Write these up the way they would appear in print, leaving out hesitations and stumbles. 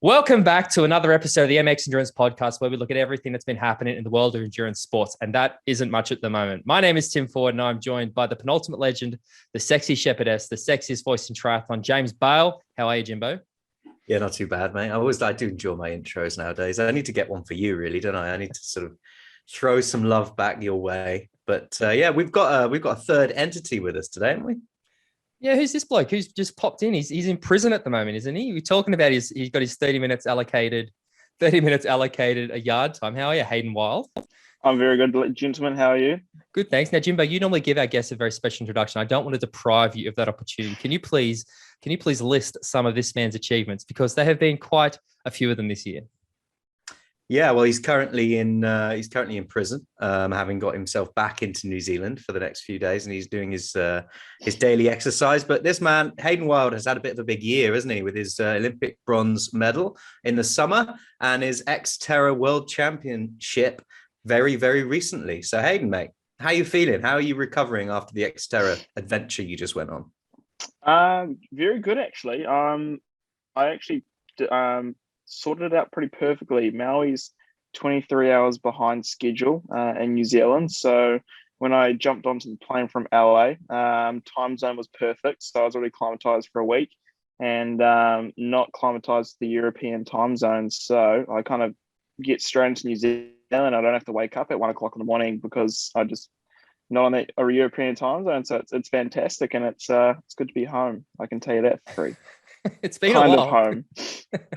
Welcome back to another episode of the MX Endurance Podcast, where we look at everything that's been happening in the world of endurance sports, and that isn't much at the moment. My name is Tim Ford, and I'm joined by the penultimate legend, the sexy shepherdess, the sexiest voice in triathlon, James Bale. How are you, Jimbo? Yeah, not too bad, mate. I do enjoy my intros nowadays. I need to get one for you, really, don't I? I need to sort of throw some love back your way. But yeah, we've got a third entity with us today, haven't we? Yeah, who's this bloke who's just popped in? He's in prison at the moment, isn't he? We're talking about he's got his 30 minutes allocated a yard time. How are you, Hayden Wilde? I'm very good, gentlemen. How are you? Good, thanks. Now, Jimbo, you normally give our guests a very special introduction. I don't want to deprive you of that opportunity. Can you please list some of this man's achievements, because there have been quite a few of them this year? Yeah, well, he's currently in prison, having got himself back into New Zealand for the next few days, and he's doing his daily exercise. But this man, Hayden Wilde, has had a bit of a big year, hasn't he, with his Olympic bronze medal in the summer and his Xterra World Championship very, very recently. So, Hayden, mate, how are you feeling? How are you recovering after the Xterra adventure you just went on? Very good, actually. I actually sorted it out pretty perfectly. Maui's 23 hours behind schedule in New Zealand. So when I jumped onto the plane from LA, time zone was perfect. So I was already climatized for a week and not climatized to the European time zone. So I kind of get straight into New Zealand. I don't have to wake up at 1 o'clock in the morning because I just not on a European time zone. So it's fantastic, and it's good to be home. I can tell you that for free. It's been kind a while. of home.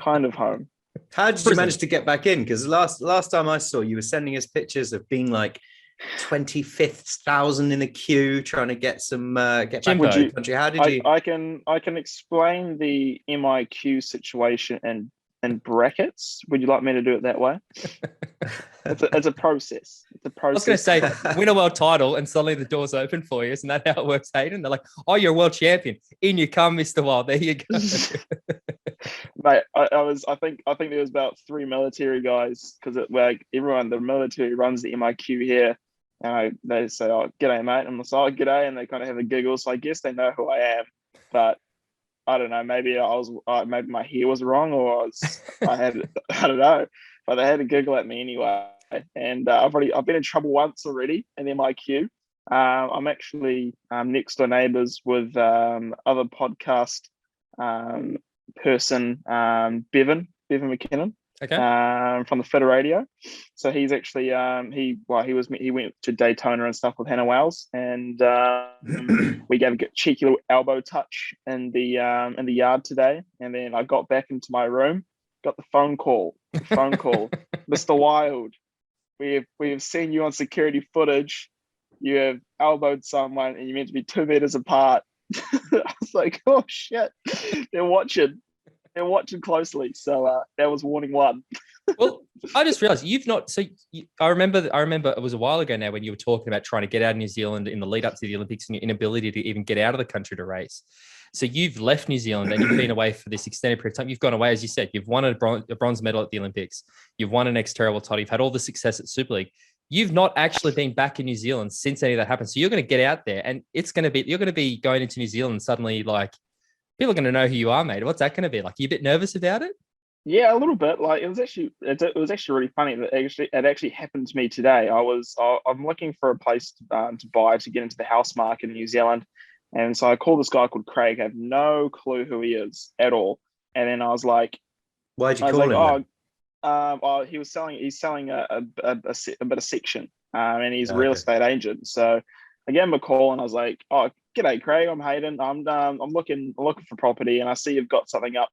Kind of home. How did you manage to get back in? Because last time I saw you were sending us pictures of being like 25,000 in a queue trying to get back into the country. How did you? I can explain the MIQ situation in brackets. Would you like me to do it that way? It's a process. It's a process. I was going to say, win a world title and suddenly the doors open for you. Isn't that how it works, Hayden? They're like, oh, you're a world champion. In you come, Mr. Wild. There you go. Mate, I think there was about 3 military guys, because the military runs the MIQ here. And they say, oh, g'day, mate. I'm like, oh, g'day. And they kind of have a giggle. So I guess they know who I am. But I don't know. Maybe maybe my hair was wrong, or I don't know. But they had a giggle at me anyway. And I've been in trouble once already in MIQ. I'm actually next door neighbours with other podcast person, Bevan McKinnon. Okay. From the Fitter Radio. So he's actually he went to Daytona and stuff with Hannah Wells, and we gave a cheeky little elbow touch in the yard today. And then I got back into my room, got the phone call, Mr. Wilde, we have seen you on security footage. You have elbowed someone, and you're meant to be 2 meters apart. I was like, oh shit, they're watching closely. So that was warning 1. Well, I just realized you've not. So I remember it was a while ago now when you were talking about trying to get out of New Zealand in the lead up to the Olympics and your inability to even get out of the country to race. So you've left New Zealand and you've been away for this extended period of time. You've gone away, as you said. You've won a bronze medal at the Olympics. You've won an Xterra World title. You've had all the success at Super League. You've not actually been back in New Zealand since any of that happened. So you're going to get out there, and you're going to be going into New Zealand and suddenly, like, people are going to know who you are, mate. What's that going to be like? Are you a bit nervous about it? Yeah, a little bit. Like, it was actually really funny that it actually happened to me today. I'm looking for a place to buy to get into the house market in New Zealand, and so I called this guy called Craig. I have no clue who he is at all. And then I was like, "Why'd you call him?" He's selling a bit of section, and he's a real estate agent. So I gave him a call, and I was like, "Oh, g'day, Craig. I'm Hayden. I'm looking for property, and I see you've got something up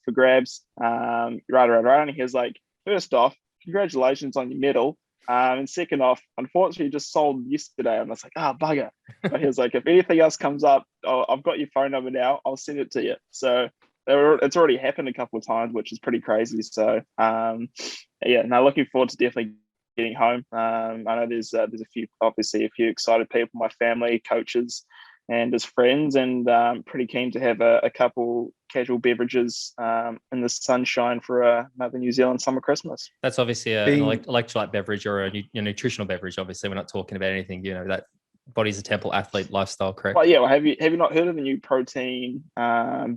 for grabs." Right. And he was like, "First off, congratulations on your medal. And second off, unfortunately, you just sold yesterday." And I was like, bugger. But he was like, "If anything else comes up, I've got your phone number now. I'll send it to you." So it's already happened a couple of times, which is pretty crazy. So looking forward to definitely getting home. I know there's a few excited people, my family, coaches, and as friends, and pretty keen to have a couple casual beverages in the sunshine for another New Zealand summer Christmas. That's obviously an electrolyte beverage or a nutritional beverage. Obviously, we're not talking about anything, that Body's a temple athlete lifestyle, correct? But yeah, well, have you not heard of the new protein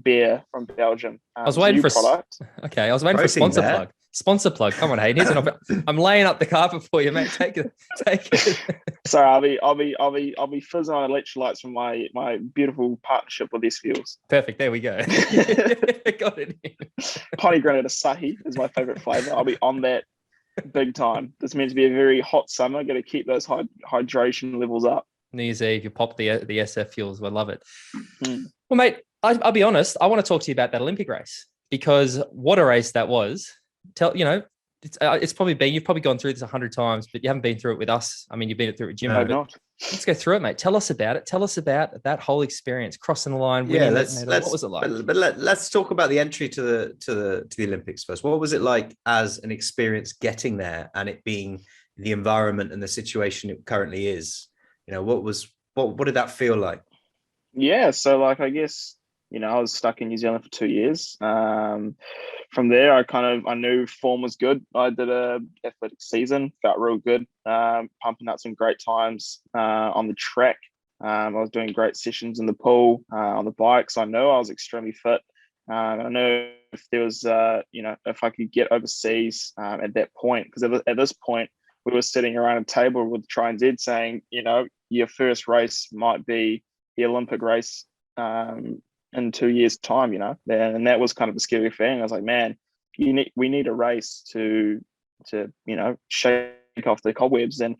beer from Belgium? I was waiting new for product. Okay, I was waiting for a Protein sponsor bear? plug. Sponsor plug. Come on, Hayden. Here's an I'm laying up the carpet for you, mate. Take it. Take it. Sorry, I'll be fizzing on electrolytes from my beautiful partnership with S Fuels. Perfect. There we go. Got it. Pomegranate Asahi is my favorite flavor. I'll be on that big time. This meant to be a very hot summer. Got to keep those hydration levels up. New Year's Eve, you pop the SF fuels. I love it. Mm. Well, mate, I'll be honest. I want to talk to you about that Olympic race, because what a race that was. It's probably been, you've probably gone through this 100 times, but you haven't been through it with us. I mean, you've been through it with Jim. No, not. Let's go through it, mate. Tell us about it. Tell us about that whole experience, crossing the line. Yeah, what was it like? But let's talk about the entry to the Olympics first. What was it like as an experience getting there, and it being the environment and the situation it currently is? What did that feel like? Yeah, so like I guess I was stuck in New Zealand for 2 years. From there, I knew form was good. I did a athletic season, felt real good, pumping out some great times on the track. I was doing great sessions in the pool, on the bikes. I know I was extremely fit. I know if there was, if I could get overseas at that point, because at this point we were sitting around a table with Try and Z saying, your first race might be the Olympic race in 2 years' time, and that was kind of a scary thing. I was like, man, we need a race to shake off the cobwebs, and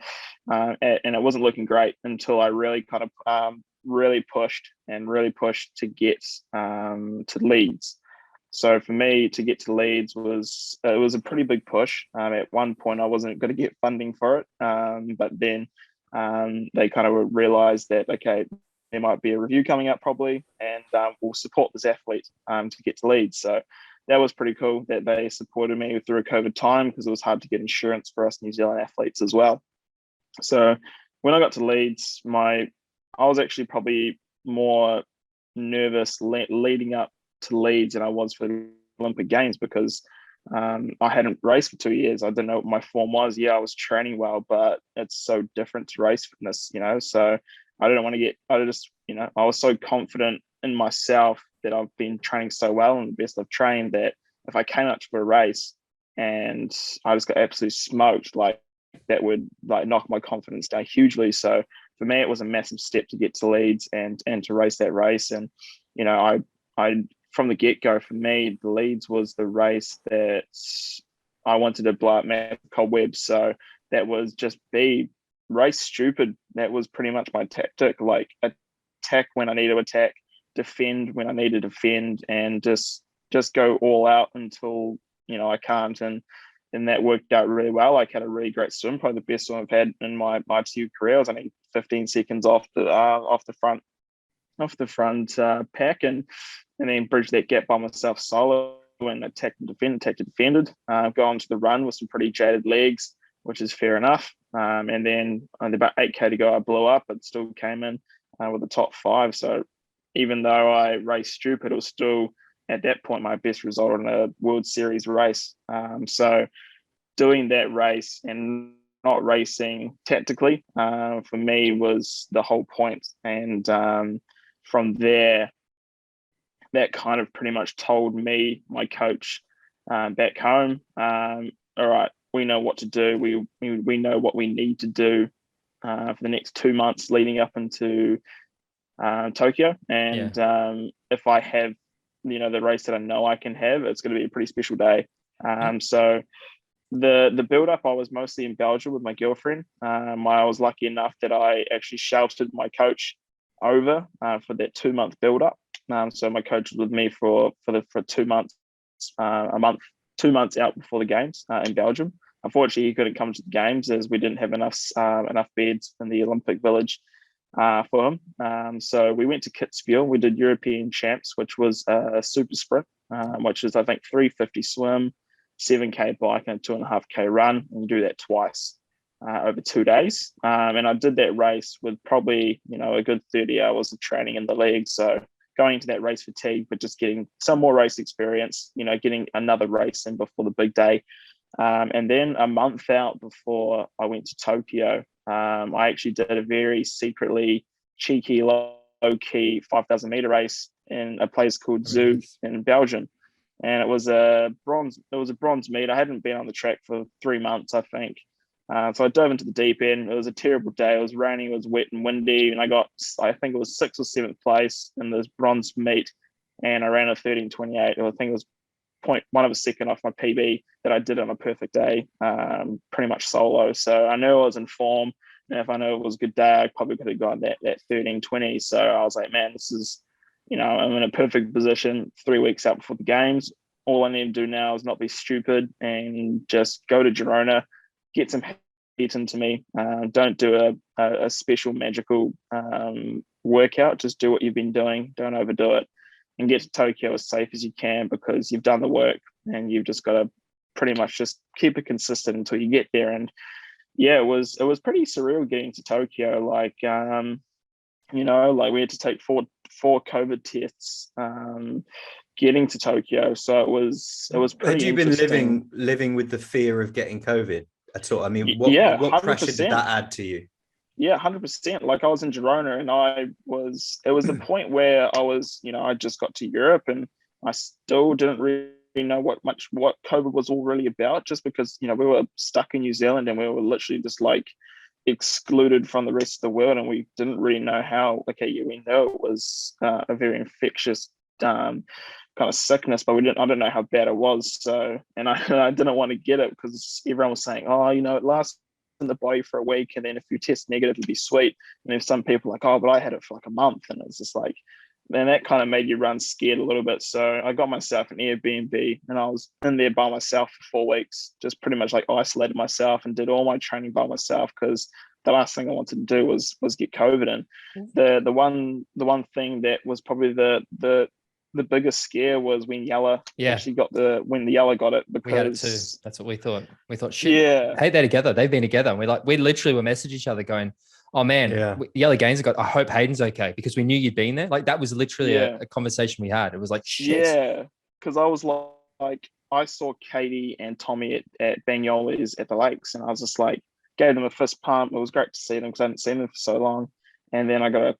it wasn't looking great until I really kind of really pushed to get to Leeds. So for me to get to Leeds was a pretty big push. At one point, I wasn't going to get funding for it, but then they kind of realised that, okay, there might be a review coming up probably, and we'll support this athlete to get to Leeds. So that was pretty cool that they supported me through a COVID time, because it was hard to get insurance for us New Zealand athletes as well. So when I got to Leeds, I was actually probably more nervous leading up to Leeds than I was for the Olympic Games, because I hadn't raced for 2 years. I didn't know what my form was. Yeah, I was training well, but it's so different to race fitness, so I didn't want to I was so confident in myself that I've been training so well and the best I've trained, that if I came out to a race and I just got absolutely smoked, like that would like knock my confidence down hugely. So for me, it was a massive step to get to Leeds and to race that race. And, I from the get-go, for me, the Leeds was the race that I wanted to blow up massive cobwebs. So that was just race stupid. That was pretty much my tactic, like attack when I need to attack, defend when I need to defend, and just go all out until I can't. And that worked out really well. I had a really great swim, probably the best swim I've had in my ITU career. I was only 15 seconds off the front pack, and then bridged that gap by myself solo and attacked and defended. Go on to the run with some pretty jaded legs, which is fair enough. And then about 8K to go, I blew up, but still came in with the top 5. So even though I raced stupid, it was still at that point my best result in a World Series race. So doing that race and not racing tactically for me was the whole point. And from there, that kind of pretty much told me, my coach back home, all right, we know what to do. We know what we need to do for the next 2 months leading up into Tokyo. And if I have, the race that I know I can have, it's going to be a pretty special day. So the build up, I was mostly in Belgium with my girlfriend. I was lucky enough that I actually sheltered my coach over for that 2 month build up. So my coach was with me for 2 months, 2 months out before the games in Belgium. Unfortunately, he couldn't come to the games as we didn't have enough beds in the Olympic Village for him. So we went to Kitzbühel. We did European Champs, which was a super sprint, which is I think 350 swim, 7K bike, and a 2.5K run, and do that twice over 2 days. And I did that race with probably a good 30 hours of training in the league. So going into that race fatigue, but just getting some more race experience, getting another race in before the big day. And then a month out before I went to Tokyo, I actually did a very secretly cheeky, low-key 5,000 meter race in a place called Zug in Belgium. And it was a bronze meet. I hadn't been on the track for 3 months, I think. So I dove into the deep end. It was a terrible day. It was raining, it was wet and windy, and I think it was 6th or 7th place in this bronze meet, and I ran a 13:28. I think it was 0.1 of a second off my PB that I did on a perfect day, pretty much solo. So I knew I was in form, and if I knew it was a good day, I probably could have got that 13:20. So I was like, man, this is, I'm in a perfect position 3 weeks out before the games. All I need to do now is not be stupid and just go to Girona, get some heat into me. Don't do a special magical workout. Just do what you've been doing. Don't overdo it, and get to Tokyo as safe as you can, because you've done the work and you've just got to pretty much just keep it consistent until you get there. And yeah, it was pretty surreal getting to Tokyo. Like, we had to take four COVID tests getting to Tokyo. So it was pretty. Had you been living with the fear of getting COVID at all? I mean, what pressure did that add to you? Yeah, 100%. Like, I was in Girona, and it was the point where I was, I just got to Europe, and I still didn't really know what COVID was all really about, just because, we were stuck in New Zealand, and we were literally just like excluded from the rest of the world, and we didn't really know how. We know it was a very infectious kind of sickness, but I didn't know how bad it was. So, and I didn't want to get it, because everyone was saying, oh, it lasts in the body for a week, and then if you test negative, it'd be sweet. And if some people like, oh, but I had it for like a month, and it's just like, then that kind of made you run scared a little bit. So I got myself an Airbnb, and I was in there by myself for 4 weeks, just pretty much like isolated myself and did all my training by myself, because the last thing I wanted to do was get COVID. And the one thing that was probably the biggest scare was when Yella actually got when the Yella got it, because we had it too. That's what we thought. We thought, shit, hey, they're together. They've been together. And we literally were messaging each other going, oh man, Yella Gaines got, I hope Hayden's okay, because we knew you'd been there. Like, that was literally a conversation we had. It was like, shit. Yeah. Cause I was like, I saw Katie and Tommy at Banyola's at the lakes, and I was just like, gave them a fist pump. It was great to see them, because I hadn't seen them for so long. And then I got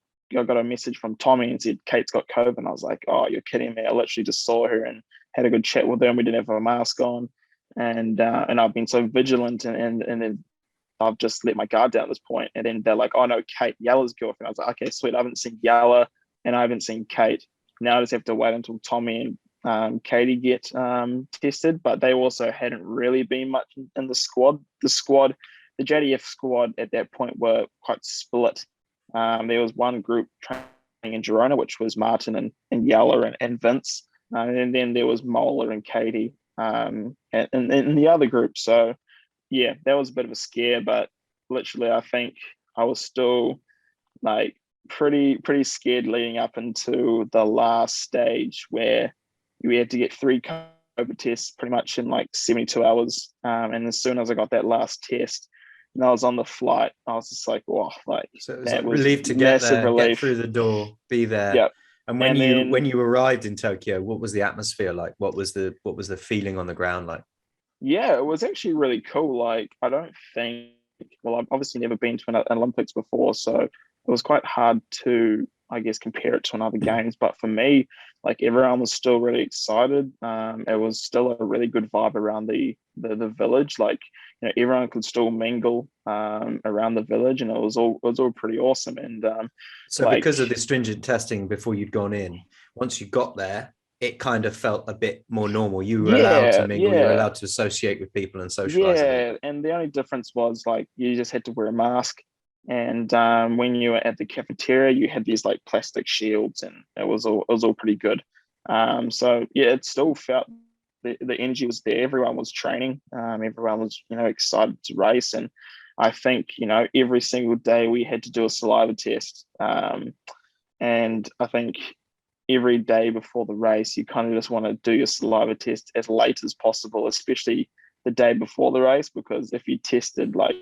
a message from Tommy and said, Kate's got COVID. And I was like, oh, you're kidding me. I literally just saw her and had a good chat with her, and we didn't have a mask on. And I've been so vigilant, and then I've just let my guard down at this point. And then they're like, oh no, Kate, Yella's girlfriend. I was like, okay, sweet. I haven't seen Yella, and I haven't seen Kate. Now I just have to wait until Tommy and Katie get tested. But they also hadn't really been much in the squad. The JDF squad at that point were quite split. There was one group training in Girona, which was Martin and Yella and Vince. And then there was Mola and Katie and the other group. So yeah, that was a bit of a scare, but literally I think I was still like pretty scared leading up into the last stage, where we had to get 3 COVID tests pretty much in like 72 hours. And as soon as I got that last test, and I was on the flight, I was just like, "Wow!" Like, so it was like relief to get there, get through the door, be there. Yep. And when you arrived in Tokyo, what was the atmosphere like? What was the feeling on the ground like? Yeah, it was actually really cool. Like, I don't think, well, I've obviously never been to an Olympics before, so it was quite hard to, I guess, compare it to another games. But for me, like, everyone was still really excited. It was still a really good vibe around the village. Like, everyone could still mingle around the village, and it was all pretty awesome. And so, because of the stringent testing before you'd gone in, once you got there, it kind of felt a bit more normal. You were allowed to mingle, you were allowed to associate with people and socialize. Yeah, and the only difference was, like, you just had to wear a mask. And when you were at the cafeteria, you had these like plastic shields, and it was all pretty good. So yeah, it still felt the energy was there. Everyone was training. Everyone was excited to race, and I think every single day we had to do a saliva test. And I think every day before the race, you kind of just want to do your saliva test as late as possible, especially the day before the race, because if you tested like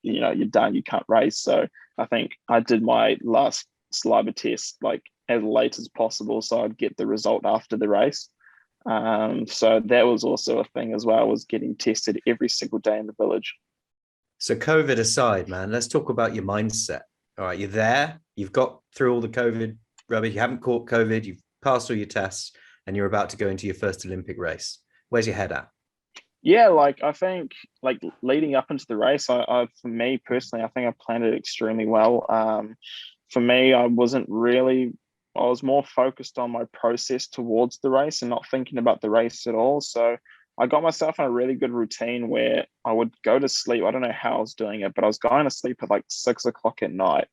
you're done, you can't race. So I think I did my last saliva test like as late as possible, so I'd get the result after the race. So that was also a thing as well, was getting tested every single day in the village. So COVID aside, man, let's talk about your mindset. All right, you're there. You've got through all the COVID rubbish. You haven't caught COVID. You've passed all your tests, and you're about to go into your first Olympic race. Where's your head at? Yeah, like I think like leading up into the race, I for me personally, I think I planned it extremely well. For me, I was more focused on my process towards the race and not thinking about the race at all. So I got myself in a really good routine where I would go to sleep. I don't know how I was doing it, but I was going to sleep at like 6 o'clock at night.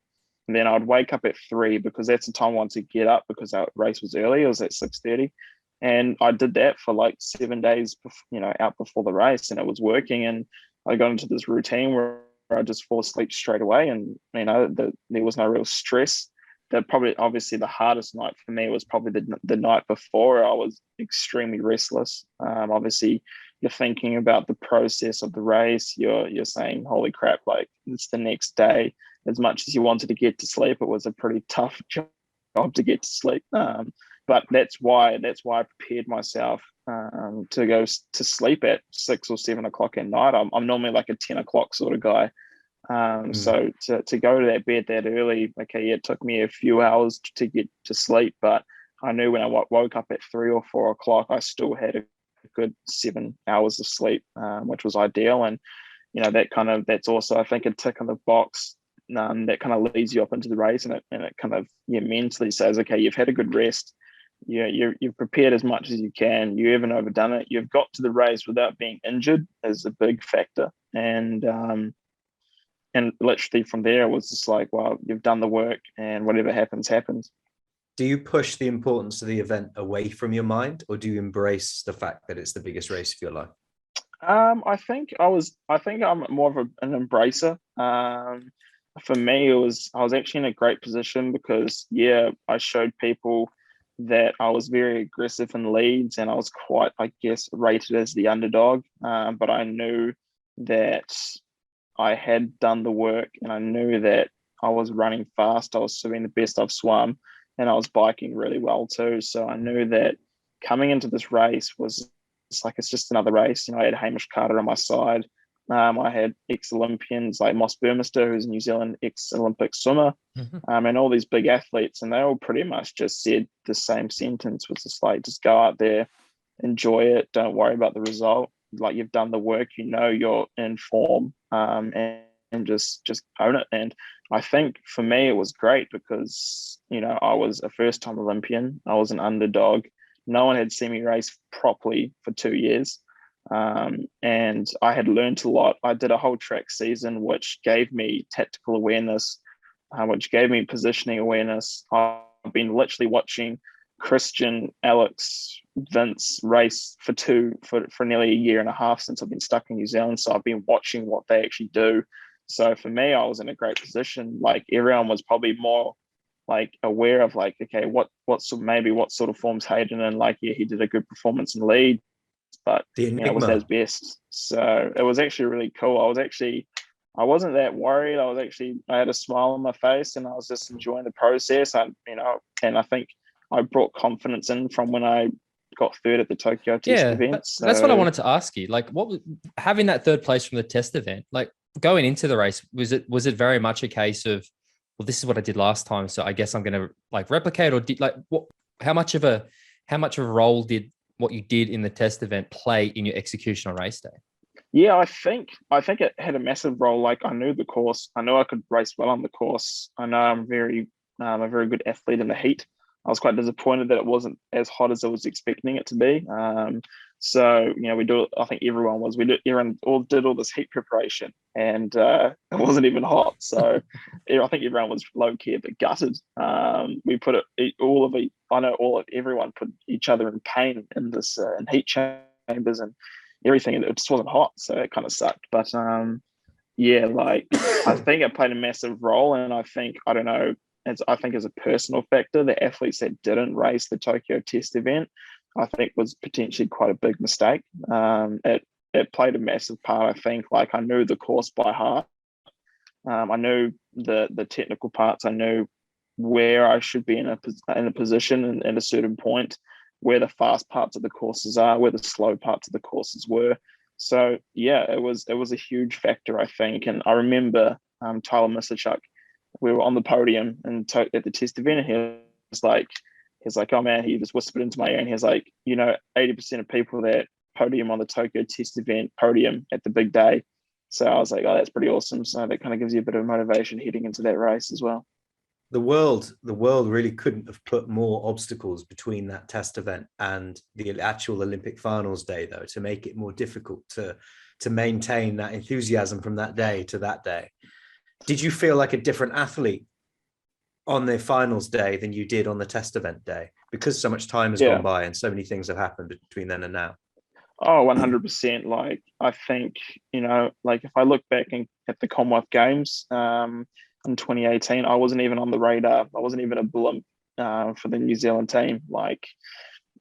And then I'd wake up at 3 because that's the time I wanted to get up because our race was early. It was at 6:30. And I did that for like 7 days, out before the race, and it was working. And I got into this routine where I just fall asleep straight away, and there was no real stress. That probably, obviously, the hardest night for me was probably the night before. I was extremely restless. Obviously, you're thinking about the process of the race. You're saying, "Holy crap!" Like it's the next day. As much as you wanted to get to sleep, it was a pretty tough job to get to sleep. But that's why I prepared myself to go to sleep at 6 or 7 o'clock at night. I'm normally like a 10 o'clock sort of guy. So to go to that bed that early, okay, yeah, it took me a few hours to get to sleep, but I knew when I woke up at 3 or 4 o'clock, I still had a good 7 hours of sleep, which was ideal. And that's also, I think, a tick on the box. That kind of leads you up into the race, and it kind of mentally says, okay, you've had a good rest. You've prepared as much as you can. You haven't overdone it. You've got to the race without being injured is a big factor. And literally from there, it was just like, well, you've done the work, and whatever happens, happens. Do you push the importance of the event away from your mind, or do you embrace the fact that it's the biggest race of your life? I think I'm more of an embracer. For me, I was actually in a great position because I showed people that I was very aggressive in leads, and I was quite, I guess, rated as the underdog. But I knew that I had done the work, and I knew that I was running fast. I was swimming the best I've swum, and I was biking really well too. So I knew that coming into this race it's just another race. I had Hamish Carter on my side. I had ex-Olympians like Moss Burmester, who's a New Zealand ex-Olympic swimmer, and all these big athletes, and they all pretty much just said the same sentence, was just like, just go out there, enjoy it, don't worry about the result. Like, you've done the work, you're in form, and just own it. And I think for me, it was great because, I was a first-time Olympian. I was an underdog. No one had seen me race properly for 2 years. And I had learned a lot. I did a whole track season, which gave me tactical awareness, which gave me positioning awareness. I've been literally watching Christian, Alex, Vince race for nearly a year and a half since I've been stuck in New Zealand. So I've been watching what they actually do. So for me, I was in a great position. Like, everyone was probably more like aware of like, okay, what sort of forms Hayden in. Like, yeah, he did a good performance in lead, but it was his best. So it was actually really cool. I wasn't that worried. I had a smile on my face, and I was just enjoying the process. And I think I brought confidence in from when I got third at the Tokyo test event. That's what I wanted to ask you. Like, having that third place from the test event, like going into the race, was it very much a case of, well, this is what I did last time, so I guess I'm going to like replicate, or how much of a role did what you did in the test event play in your execution on race day? Yeah, I think it had a massive role. Like, I knew the course. I know I could race well on the course. I know I'm a very good athlete in the heat. I was quite disappointed that it wasn't as hot as I was expecting it to be. So we do. I think everyone was. Everyone all did all this heat preparation, and it wasn't even hot. So I think everyone was low key a bit gutted. We put everyone put each other in pain in this in heat chambers and everything, and it just wasn't hot, so it kind of sucked. But I think it played a massive role, and I think as a personal factor, the athletes that didn't race the Tokyo test event, I think, was potentially quite a big mistake. It played a massive part. I think, like, I knew the course by heart. I knew the technical parts. I knew where I should be in a position and at a certain point, where the fast parts of the courses are, where the slow parts of the courses were. So yeah, it was a huge factor, I think. And I remember Tyler Misichuk, we were on the podium at the test event, and he's like, oh man, he just whispered into my ear, and he's like, 80% of people that podium on the Tokyo test event podium at the big day. So I was like, oh, that's pretty awesome. So that kind of gives you a bit of motivation heading into that race as well. The world really couldn't have put more obstacles between that test event and the actual Olympic finals day, though, to make it more difficult to maintain that enthusiasm from that day to that day. Did you feel like a different athlete on the finals day than you did on the test event day, because so much time has gone by and so many things have happened between then and now? Oh, 100%. Like, I think, like if I look back at the Commonwealth Games in 2018, I wasn't even on the radar. I wasn't even a blimp for the New Zealand team. Like,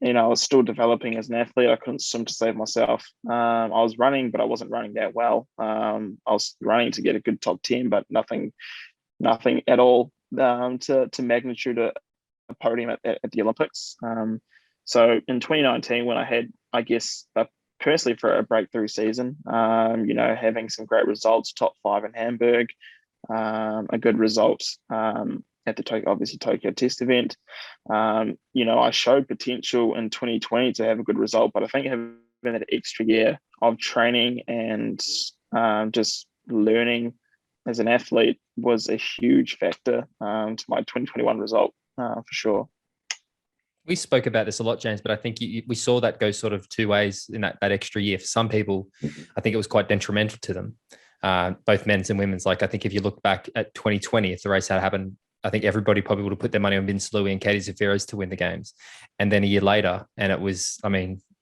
I was still developing as an athlete. I couldn't swim to save myself. I was running, but I wasn't running that well. I was running to get a good top 10, but nothing at all to magnitude a podium at the Olympics. So in 2019, when I had, I guess, personally for a breakthrough season, having some great results, top 5 in Hamburg, a good result at the Tokyo test event. I showed potential in 2020 to have a good result, but I think having that extra year of training and just learning as an athlete was a huge factor to my 2021 result for sure. We spoke about this a lot, James, but I think we saw that go sort of two ways in that extra year. For some people, I think it was quite detrimental to them, both men's and women's. Like, I think if you look back at 2020, if the race had happened, I think everybody probably would have put their money on Vince Louis and Katie Zaferes to win the games. And then a year later, and it was,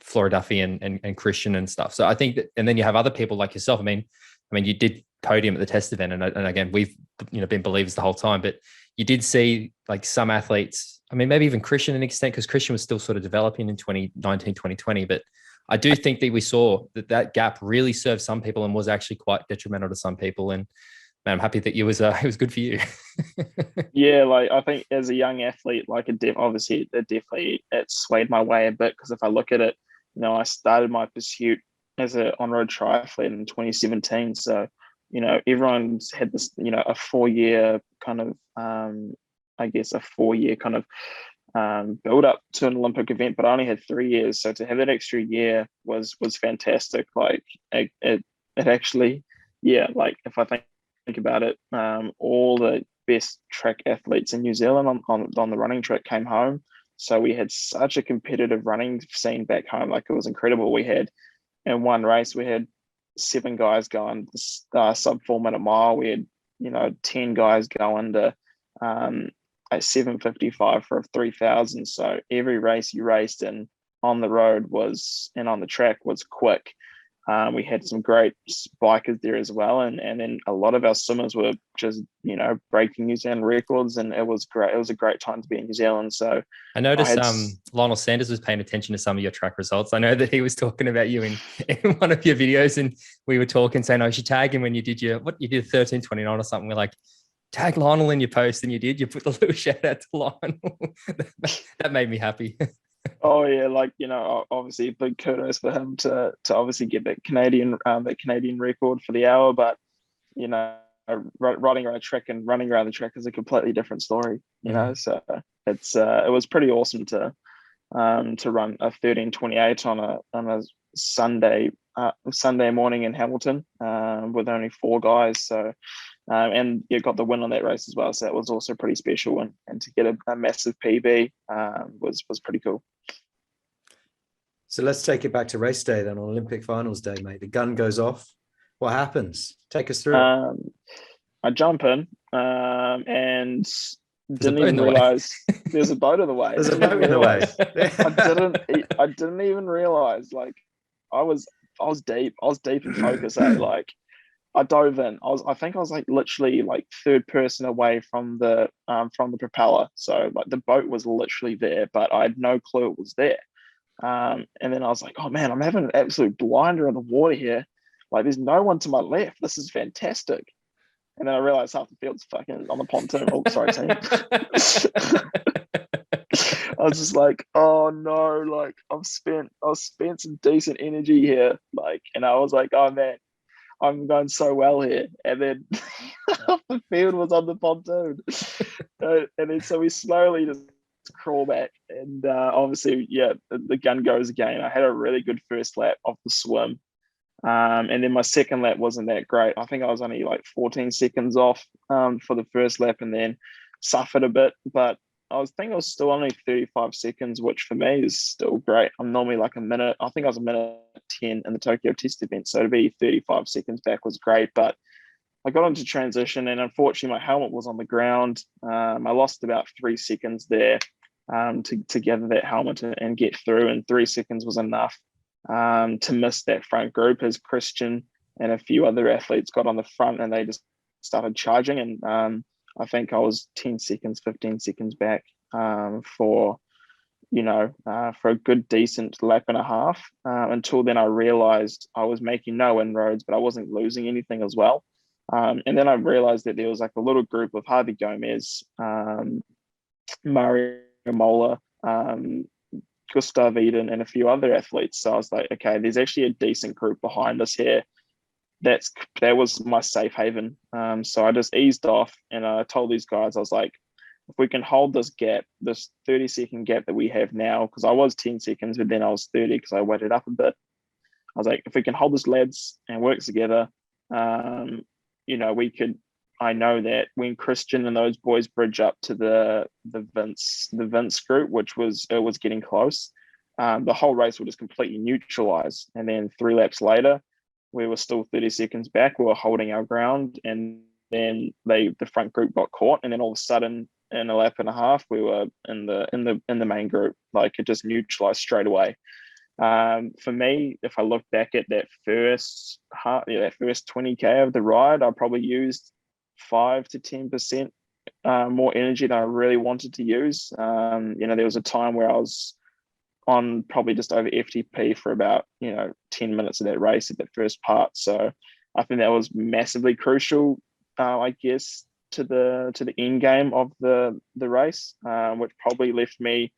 Flora Duffy and Christian and stuff. So I think that, and then you have other people like yourself. You did podium at the test event, and again, we've been believers the whole time, but you did see like some athletes, maybe even Christian to an extent, because Christian was still sort of developing in 2019, 2020. But I do think that we saw that gap really served some people and was actually quite detrimental to some people. And man, I'm happy that it was good for you. Yeah, like I think as a young athlete, like it swayed my way a bit, because if I look at it, I started my pursuit as an on-road triathlete in 2017. So, everyone's had this, a 4-year kind of, build up to an Olympic event, but I only had 3 years. So to have that extra year was fantastic. Like it actually, like if I think about it, all the best track athletes in New Zealand on the running track came home. So we had such a competitive running scene back home. Like, it was incredible. We had, in one race, we had 7 guys going sub 4 minute mile. We had 10 guys going to at 7:55 for a 3,000. So every race you raced in on the road and on the track was quick. We had some great bikers there as well, and then a lot of our swimmers were just breaking New Zealand records, and it was great. It was a great time to be in New Zealand. So I noticed Lionel Sanders was paying attention to some of your track results. I know that he was talking about you in one of your videos, and we were talking, saying, "Oh, you should tag him when you did 13:29 or something." We're like, tag Lionel in your post, and you put the little shout out to Lionel. That made me happy. Oh yeah, obviously big kudos for him to obviously get that Canadian record for the hour, but riding around a track and running around the track is a completely different story, so it was pretty awesome to run a 13:28 on a Sunday morning in Hamilton with only 4 guys. So and you got the win on that race as well, so that was also pretty special, and to get a massive PB was pretty cool. So let's take it back to race day then, on Olympic finals day, mate. The gun goes off. What happens? Take us through. I jump in and didn't even realize there's a boat in the way. There's a boat in the way. I didn't even realize. Like, I was deep in focus. Like, I dove in. I think I was like literally like third person away from the propeller. So like the boat was literally there, but I had no clue it was there. And then I was like, oh man, I'm having an absolute blinder on the water here. Like, there's no one to my left. This is fantastic. And then I realized half the field's fucking on the pontoon. Oh, sorry, team. was just like, oh no, like I've spent some decent energy here. Like, and I was like, oh man, I'm going so well here. And then the field was on the pontoon. And then so we slowly just crawl back. And obviously, yeah, the gun goes again. I had a really good first lap off the swim. And then my second lap wasn't that great. I think I was only like 14 seconds off for the first lap, and then suffered a bit. But I was still only 35 seconds, which for me is still great. I'm normally like a minute. I think I was a minute 10 in the Tokyo test event. So to be 35 seconds back was great. But I got into transition, and unfortunately my helmet was on the ground. I lost about 3 seconds there to gather that helmet and get through, and 3 seconds was enough to miss that front group as Christian and a few other athletes got on the front and they just started charging. And I think I was 10 seconds, 15 seconds back for a good, decent lap and a half. Until then, I realized I was making no inroads, but I wasn't losing anything as well. And then I realized that there was like a little group of Harvey Gomez, Mario Mola, Gustav Eden, and a few other athletes. So I was like, okay, there's actually a decent group behind us here. That was my safe haven. So I just eased off, and I told these guys, I was like, if we can hold this gap, this 30-second gap that we have now, because I was 10 seconds, but then I was 30 because I waited up a bit. I was like, if we can hold this, lads, and work together, we could. I know that when Christian and those boys bridge up to the Vince group, which was getting close, the whole race will just completely neutralize. And then 3 laps later, we were still 30 seconds back. We were holding our ground, and then the front group got caught, and then all of a sudden, in a lap and a half, we were in the main group. Like, it just neutralized straight away. For me, if I look back at that first 20K of the ride, I probably used 5 to 10% more energy than I really wanted to use. There was a time where I was on probably just over FTP for about 10 minutes of that race at that first part. So I think that was massively crucial, I guess, to the end game of the race, which probably left me,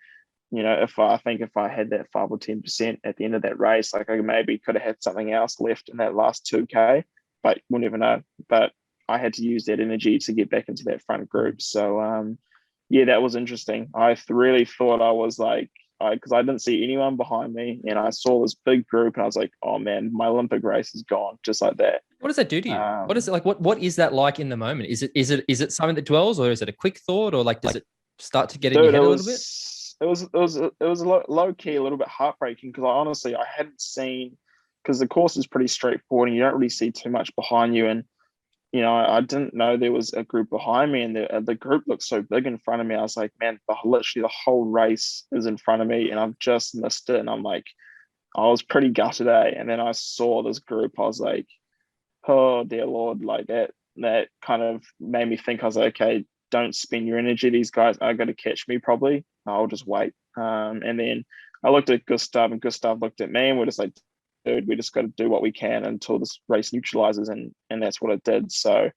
if I had that 5 or 10% at the end of that race, like I maybe could have had something else left in that last 2K, but we'll never know. But I had to use that energy to get back into that front group. So that was interesting. I really thought I was like, because I didn't see anyone behind me, and I saw this big group, and I was like, oh man, my Olympic race is gone, just like that. What does that do to you? What is it like? What is that like in the moment? Is it something that dwells, or is it a quick thought, or like does it start to get in your head a little bit? It was low key, a little bit heartbreaking, because I hadn't seen, because the course is pretty straightforward and you don't really see too much behind you, and I didn't know there was a group behind me, and the group looked so big in front of me. I was like, man, literally the whole race is in front of me, and I've just missed it. And I'm like, I was pretty gutted, And then I saw this group. I was like, oh dear Lord, like that kind of made me think. I was like, okay, don't spend your energy. These guys are going to catch me probably. I'll just wait. And then I looked at Gustav, and Gustav looked at me, and we're just like, dude, we just got to do what we can until this race neutralizes, and that's what it did. So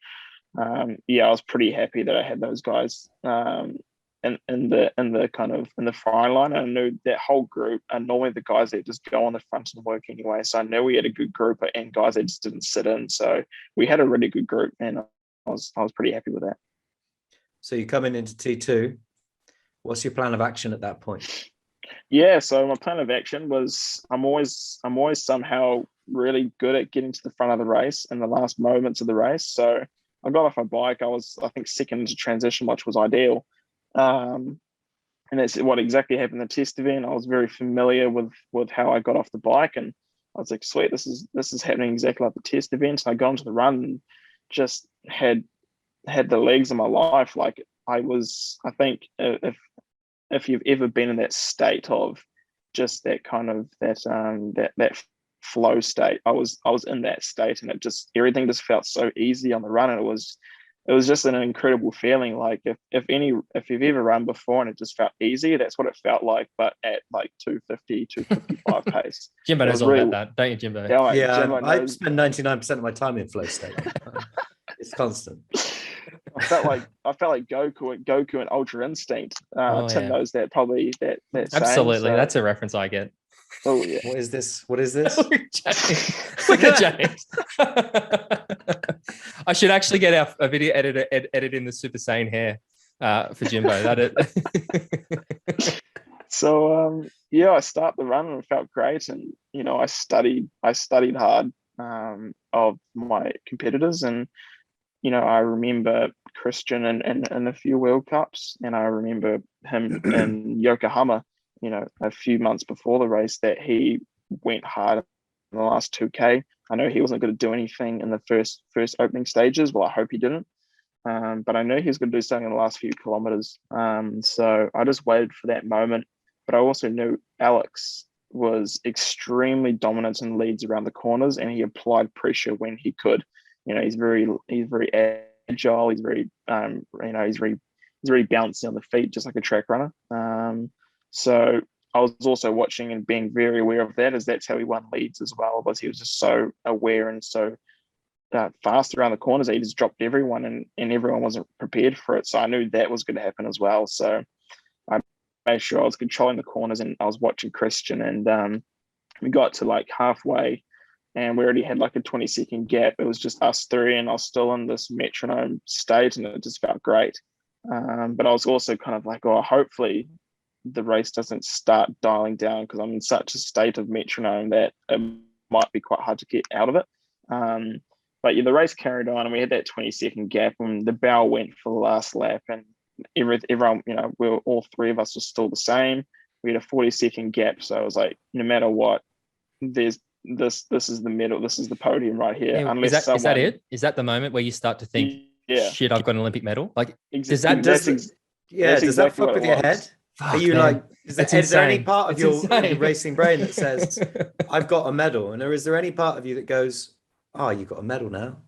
I was pretty happy that I had those guys in the frying line. I knew that whole group are normally the guys that just go on the front and work anyway. So I knew we had a good group and guys that just didn't sit in. So we had a really good group, and I was pretty happy with that. So you're coming into T2. What's your plan of action at that point? Yeah, so my plan of action was I'm always somehow really good at getting to the front of the race in the last moments of the race. So I got off my bike. I was, I think, second into transition, which was ideal. And that's what exactly happened in the test event. I was very familiar with how I got off the bike, and I was like, sweet, this is happening exactly like the test event. So I got into the run and just had the legs of my life. Like I think if you've ever been in that state of just that kind of that flow state, I was in that state, and everything just felt so easy on the run, and it was just an incredible feeling. Like if you've ever run before and it just felt easy, that's what it felt like, but at like 250, 255 pace. Jimbo knows all about that, don't you, Jimbo? Yeah, I spend 99% of my time in flow state. It's constant. I felt like Goku and Ultra Instinct. Tim knows that probably that absolutely. Saying, so. That's a reference I get. Oh yeah. What is this? What is this? Look at James. I should actually get a video editor edit in the Super Saiyan hair for Jimbo. So I started the run and it felt great, and I studied hard of my competitors, and I remember Christian in a few World Cups, and I remember him in Yokohama, a few months before the race, that he went hard in the last 2K. I know he wasn't going to do anything in the first opening stages. Well, I hope he didn't. But I know he was going to do something in the last few kilometers. So I just waited for that moment. But I also knew Alex was extremely dominant in leads around the corners, and he applied pressure when he could. He's very agile. He's very he's very bouncy on the feet, just like a track runner. So I was also watching and being very aware of that, as that's how he won leads as well. Was he was just so aware and so fast around the corners. He just dropped everyone, and everyone wasn't prepared for it. So I knew that was going to happen as well. So I made sure I was controlling the corners, and I was watching Christian, and we got to like halfway, and we already had like a 20-second gap. It was just us three, and I was still in this metronome state, and it just felt great. But I was also kind of like, oh, hopefully the race doesn't start dialing down, because I'm in such a state of metronome that it might be quite hard to get out of it. But yeah, the race carried on, and we had that 20-second gap, and the bell went for the last lap, and everyone, all three of us were still the same. We had a 40-second gap, so I was like, no matter what, there's this is the medal, this is the podium right here. Yeah, unless is that it? Is that the moment where you start to think, shit, I've got an Olympic medal? Like, does that fuck with your head? Fuck, are you man. like, is there any part of your racing brain that says, I've got a medal? And is there any part of you that goes, oh, you've got a medal now?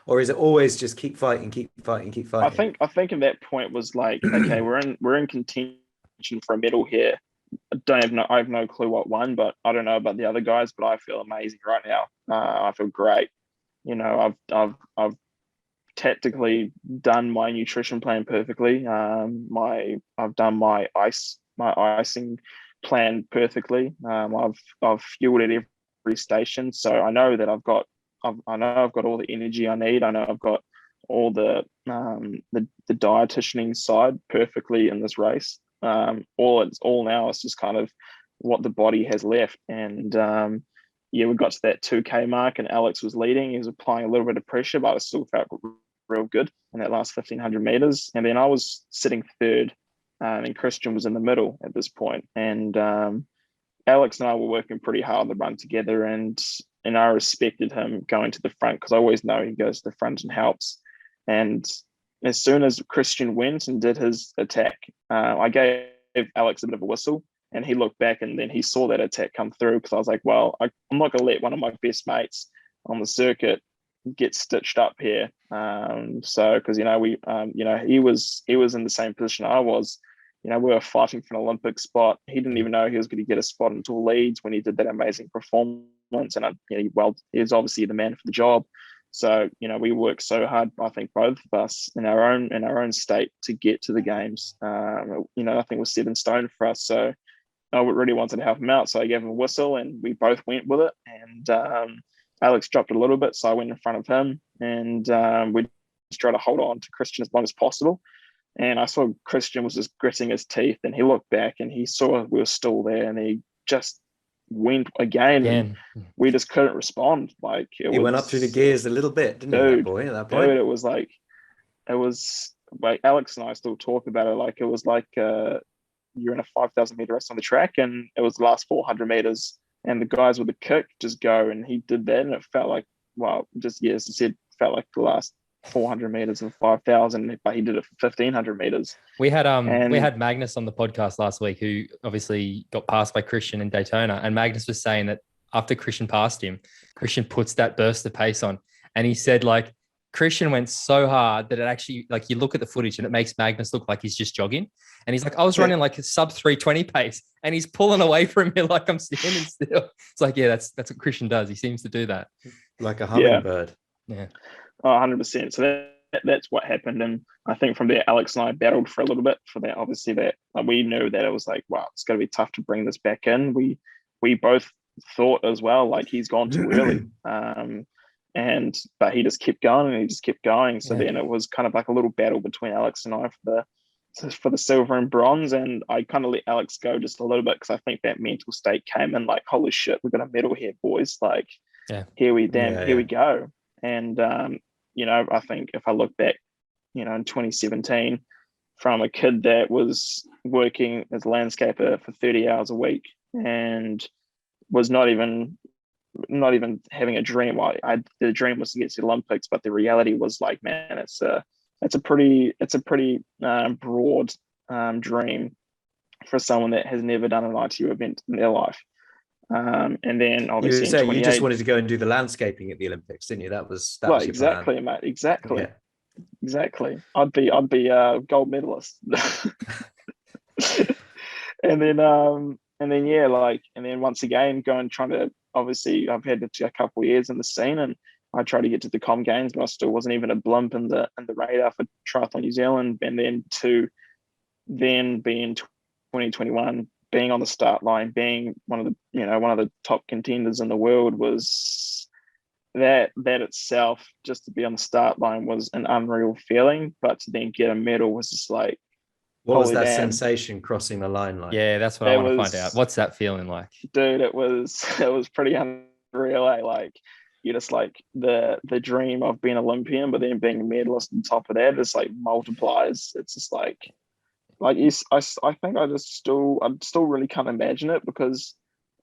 Or is it always just keep fighting? I think at that point was like, okay, we're in contention for a medal here. I have no clue what won, but I don't know about the other guys, but I feel amazing right now. I feel great. I've tactically done my nutrition plan perfectly. I've done my icing plan perfectly. I've fueled at every station, so I know that I've got all the energy I need. I know I've got all the dietitianing side perfectly in this race. All now it's just kind of what the body has left, and we got to that 2K mark, and Alex was leading. He was applying a little bit of pressure, but I still felt real good in that last 1500 meters. And then I was sitting third, and Christian was in the middle at this point. And Alex and I were working pretty hard to run together, and I respected him going to the front, because I always know he goes to the front and helps. And as soon as Christian went and did his attack, I gave Alex a bit of a whistle, and he looked back, and then he saw that attack come through, because I was like, well, I'm not going to let one of my best mates on the circuit get stitched up here. So because he was in the same position I was. We were fighting for an Olympic spot. He didn't even know he was going to get a spot until Leeds, when he did that amazing performance. And he was obviously the man for the job. So we worked so hard. I think both of us in our own state to get to the games. Nothing was set in stone for us. So I really wanted to help him out. So I gave him a whistle, and we both went with it. And Alex dropped a little bit, so I went in front of him, and we just tried to hold on to Christian as long as possible. And I saw Christian was just gritting his teeth, and he looked back and he saw we were still there, and he just went again. And we just couldn't respond. Like he went up through the gears a little bit, didn't he, that boy, at that point? Dude, it was like Alex and I still talk about it. Like it was like you're in a 5,000 meter race on the track, and it was the last 400 meters, and the guys with the kick just go, and he did that, and it felt like, well, just as I said, felt like the last 400 meters of 5,000, but he did it for 1,500 meters. We had Magnus on the podcast last week, who obviously got passed by Christian in Daytona, and Magnus was saying that after Christian passed him, Christian puts that burst of pace on, and he said like Christian went so hard that it actually, like, you look at the footage and it makes Magnus look like he's just jogging, and he's like, I was running like a sub 320 pace, and he's pulling away from me like I'm standing still. It's like, yeah, that's what Christian does. He seems to do that like a hummingbird. Yeah. Oh, 100%. So that's what happened. And I think from there, Alex and I battled for a little bit for that. Obviously, that we knew that it was like, wow, it's going to be tough to bring this back in. We both thought as well, like he's gone too early. But he just kept going and he just kept going. So then it was kind of like a little battle between Alex and I for the silver and bronze. And I kind of let Alex go just a little bit because I think that mental state came in like, holy shit, we've got a medal here, boys. Like, here we go. And I think if I look back, in 2017, from a kid that was working as a landscaper for 30 hours a week and was not even having a dream. The dream was to get to the Olympics, but the reality was like, man, it's a pretty broad dream for someone that has never done an ITU event in their life. And then obviously you just wanted to go and do the landscaping at the Olympics, didn't you? That was exactly, plan. Mate. Exactly. I'd be a gold medalist. and then once again trying to, obviously I've had a couple of years in the scene and I tried to get to the Com Games, but I still wasn't even a blimp in the radar for Triathlon New Zealand. And then to then be in 2021, being on the start line, being one of the top contenders in the world, was that itself, just to be on the start line, was an unreal feeling. But to then get a medal was just like, what was that sensation crossing the line like? Yeah, that's what I want to find out. What's that feeling like? Dude, it was pretty unreal. Like, you're just like the dream of being Olympian, but then being a medalist on top of that, it's like multiplies. It's just like yes, I think I still really can't imagine it, because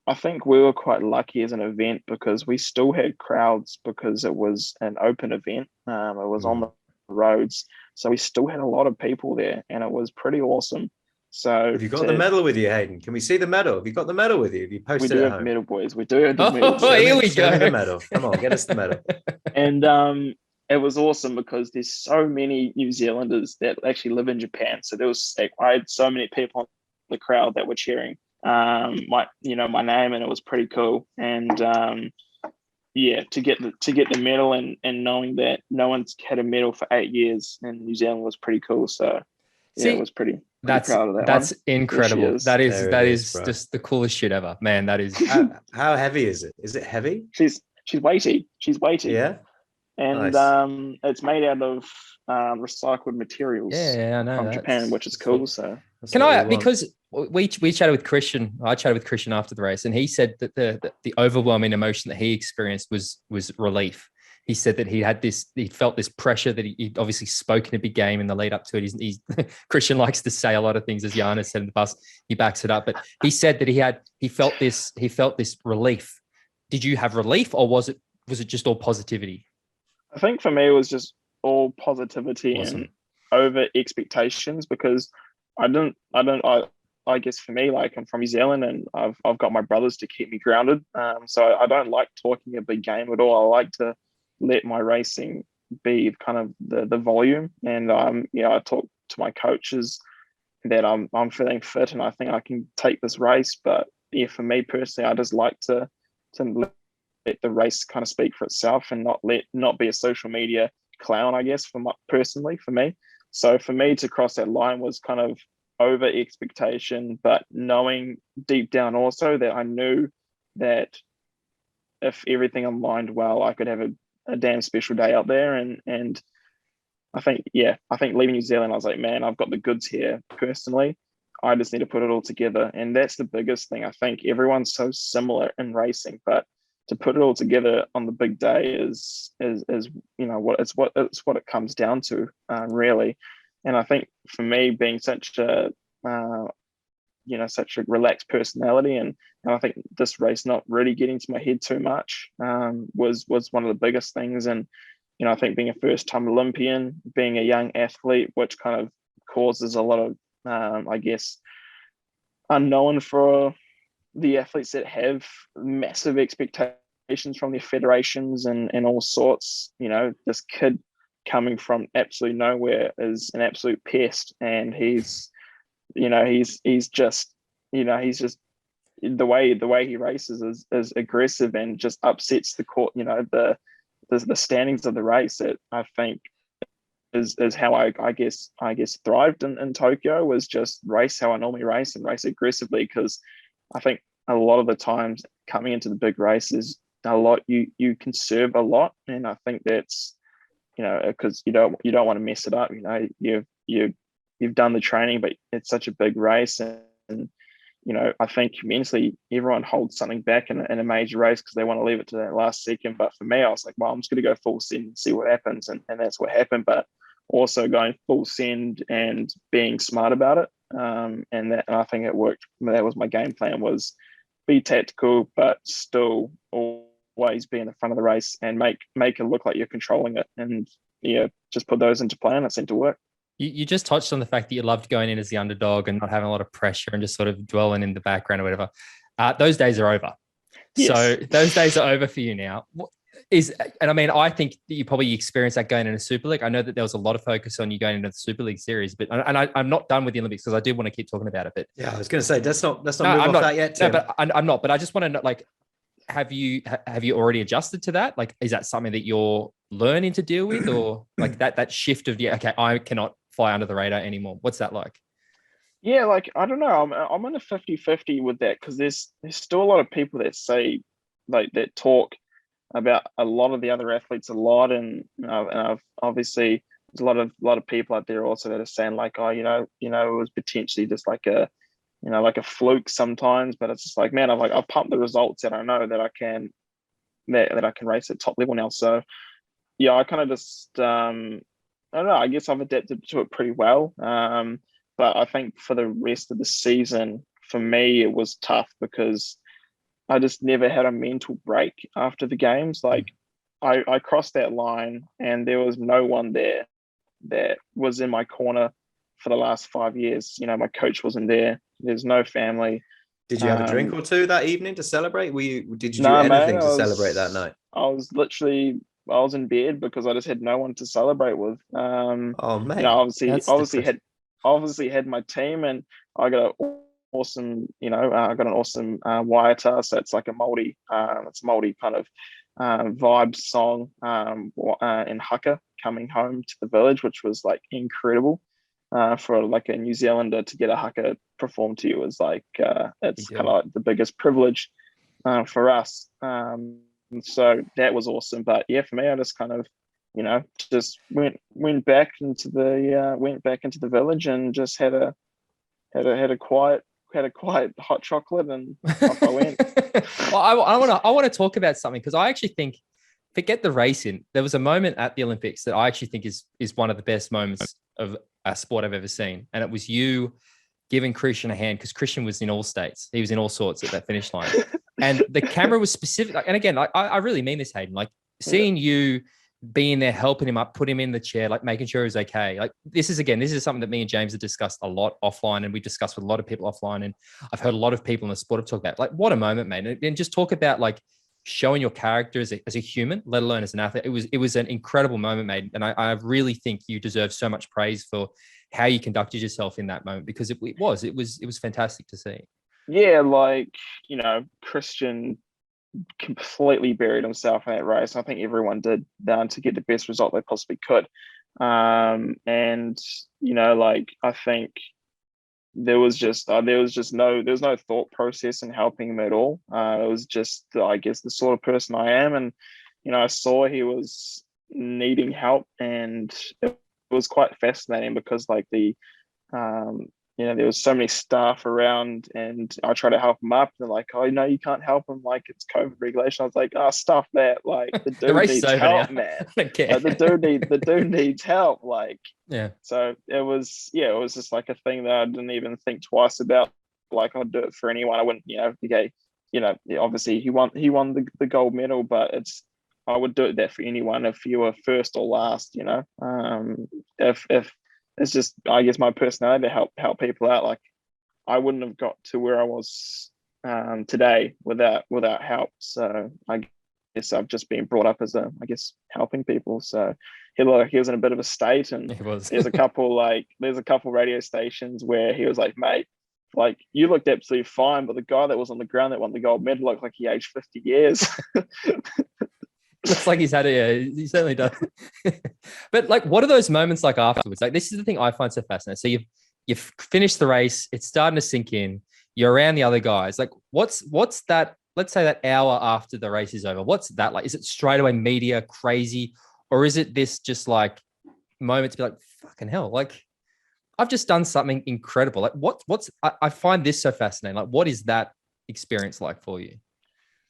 I think we were quite lucky as an event because we still had crowds because it was an open event. It was on the roads, so we still had a lot of people there, and it was pretty awesome. So have you got the medal with you, Hayden? Can we see the medal? Have you got the medal with you? Have you posted it? We do have the medal, boys. We do have the medal. Here we go. Show me the medal. Come on, get us the medal. And it was awesome because there's so many New Zealanders that actually live in Japan. So there was I had so many people in the crowd that were cheering my name, and it was pretty cool. And to get the medal and knowing that no one's had a medal for 8 years in New Zealand was pretty cool. So it was pretty proud of that. That's one. Incredible. That is just the coolest shit ever, man. That is. How heavy is it? Is it heavy? She's weighty. Yeah. And nice. It's made out of recycled materials I know, from Japan, which is cool. So can I, because we chatted with Christian, I chatted with Christian after the race, and he said that the overwhelming emotion that he experienced was relief. He said that he felt this pressure that he obviously spoke in a big game in the lead up to it. He's Christian likes to say a lot of things, as Jan has said in the past. He backs it up, but he said that he felt this relief. Did you have relief, or was it just all positivity? I think for me it was just all positivity and over expectations, because I guess for me, like, I'm from New Zealand and I've got my brothers to keep me grounded. So I don't like talking a big game at all. I like to let my racing be kind of the volume. And I talk to my coaches that I'm feeling fit and I think I can take this race. But yeah, for me personally, I just like to let the race kind of speak for itself and not be a social media clown, I guess, personally for me. So for me to cross that line was kind of over expectation, but knowing deep down also that I knew that if everything aligned well, I could have a damn special day out there. And I think leaving New Zealand, I was like, man, I've got the goods here personally. I just need to put it all together. And that's the biggest thing. I think everyone's so similar in racing, but to put it all together on the big day is what it comes down to, really. And I think for me, being such a relaxed personality, and I think this race not really getting to my head too much was one of the biggest things. And I think being a first-time Olympian, being a young athlete, which kind of causes a lot of I guess unknown for the athletes that have massive expectations from their federations and all sorts. This kid coming from absolutely nowhere is an absolute pest, and he's just the way he races is aggressive and just upsets the court, the standings of the race. That I think is how I guess thrived in Tokyo, was just race how I normally race and race aggressively, because I think a lot of the times coming into the big races, a lot you conserve a lot, and I think that's, because you don't want to mess it up. You've done the training, but it's such a big race, and I think mentally everyone holds something back in a major race because they want to leave it to that last second. But for me, I was like, well, I'm just going to go full send and see what happens, and that's what happened. But also going full send and being smart about it, and I think it worked. That was my game plan, was be tactical, but still always be in the front of the race and make it look like you're controlling it, and just put those into play, and it seemed to work. You just touched on the fact that you loved going in as the underdog and not having a lot of pressure and just sort of dwelling in the background or whatever. Those days are over. Yes. So those days are over for you now. I think that you probably experienced that going into Super League. I know that there was a lot of focus on you going into the Super League series, but I'm not done with the Olympics because I do want to keep talking about it. But yeah, I was going to say let's not move off that yet, Tim. No, but I'm not. But I just want to know, like, have you already adjusted to that? Like, is that something that you're learning to deal with, or like that shift of okay, I cannot fly under the radar anymore? What's that like? Yeah, like, I don't know. I'm in a 50-50 with that, because there's still a lot of people that say, like, that talk about a lot of the other athletes a lot, and I've obviously there's a lot of people out there also that are saying like, oh, it was potentially just like a like a fluke sometimes, but it's just like, man, I've pumped the results that I know that I can race at top level now. So yeah, I kind of just I don't know, I guess I've adapted to it pretty well. But I think for the rest of the season, for me, it was tough because I just never had a mental break after the games. Like, I crossed that line and there was no one there that was in my corner for the last 5 years. My coach wasn't there. There's no family. Did you have a drink or two that evening to celebrate? Did you do anything to celebrate that night? I was in bed because I just had no one to celebrate with. Oh man! Obviously had my team, and I got an awesome, waiata. So it's like a Maori, kind of vibe song in haka coming home to the village, which was like incredible. For like a New Zealander to get a haka performed to you is like it's kind of like the biggest privilege for us. So that was awesome. But yeah, for me, I just kind of just went back into the village and just had a quiet hot chocolate, and off I went. Well, I want to talk about something, because I actually think, forget the racing, there was a moment at the Olympics that I actually think is one of the best moments of a sport I've ever seen, and it was you giving Christian a hand, because Christian was in all states, he was in all sorts at that finish line, and the camera was specific. And again, I really mean this, Hayden. Like, seeing you being there, helping him up, put him in the chair, like making sure he's okay. Like, this is something that me and James have discussed a lot offline, and we discussed with a lot of people offline, and I've heard a lot of people in the sport have talked about, like, what a moment, mate. And just talk about like showing your character as a human, let alone as an athlete. It was an incredible moment, mate. And I really think you deserve so much praise for how you conducted yourself in that moment, because it was fantastic to see. Yeah, like, Christian completely buried himself in that race. I think everyone did to get the best result they possibly could. And like, I think there was no thought process in helping him at all. It was just, I guess, the sort of person I am, and I saw he was needing help, and it was quite fascinating because like there was so many staff around, and I tried to help him up, and they're like, oh, no, you can't help him, like, it's COVID regulation. I was like, oh, stuff that, like, the dude needs help, man. Like, the dude needs help, like. Yeah. So it was just like a thing that I didn't even think twice about. Like, I'd do it for anyone. I wouldn't, obviously he won the gold medal, but I would do that for anyone if you were first or last. If it's just, I guess, my personality to help people out. Like, I wouldn't have got to where I was today without help. So I guess I've just been brought up as helping people. So he was in a bit of a state, and there's a couple radio stations where he was like, mate, like, you looked absolutely fine, but the guy that was on the ground that won the gold medal looked like he aged 50 years. Looks like he's had it. Yeah, he certainly does. But like, what are those moments like afterwards? Like, this is the thing I find so fascinating. So you've finished the race. It's starting to sink in. You're around the other guys. Like, what's that? Let's say that hour after the race is over. What's that like? Is it straight away media crazy, or is it this just like moment to be like, fucking hell, like I've just done something incredible? Like, I find this so fascinating. Like, what is that experience like for you?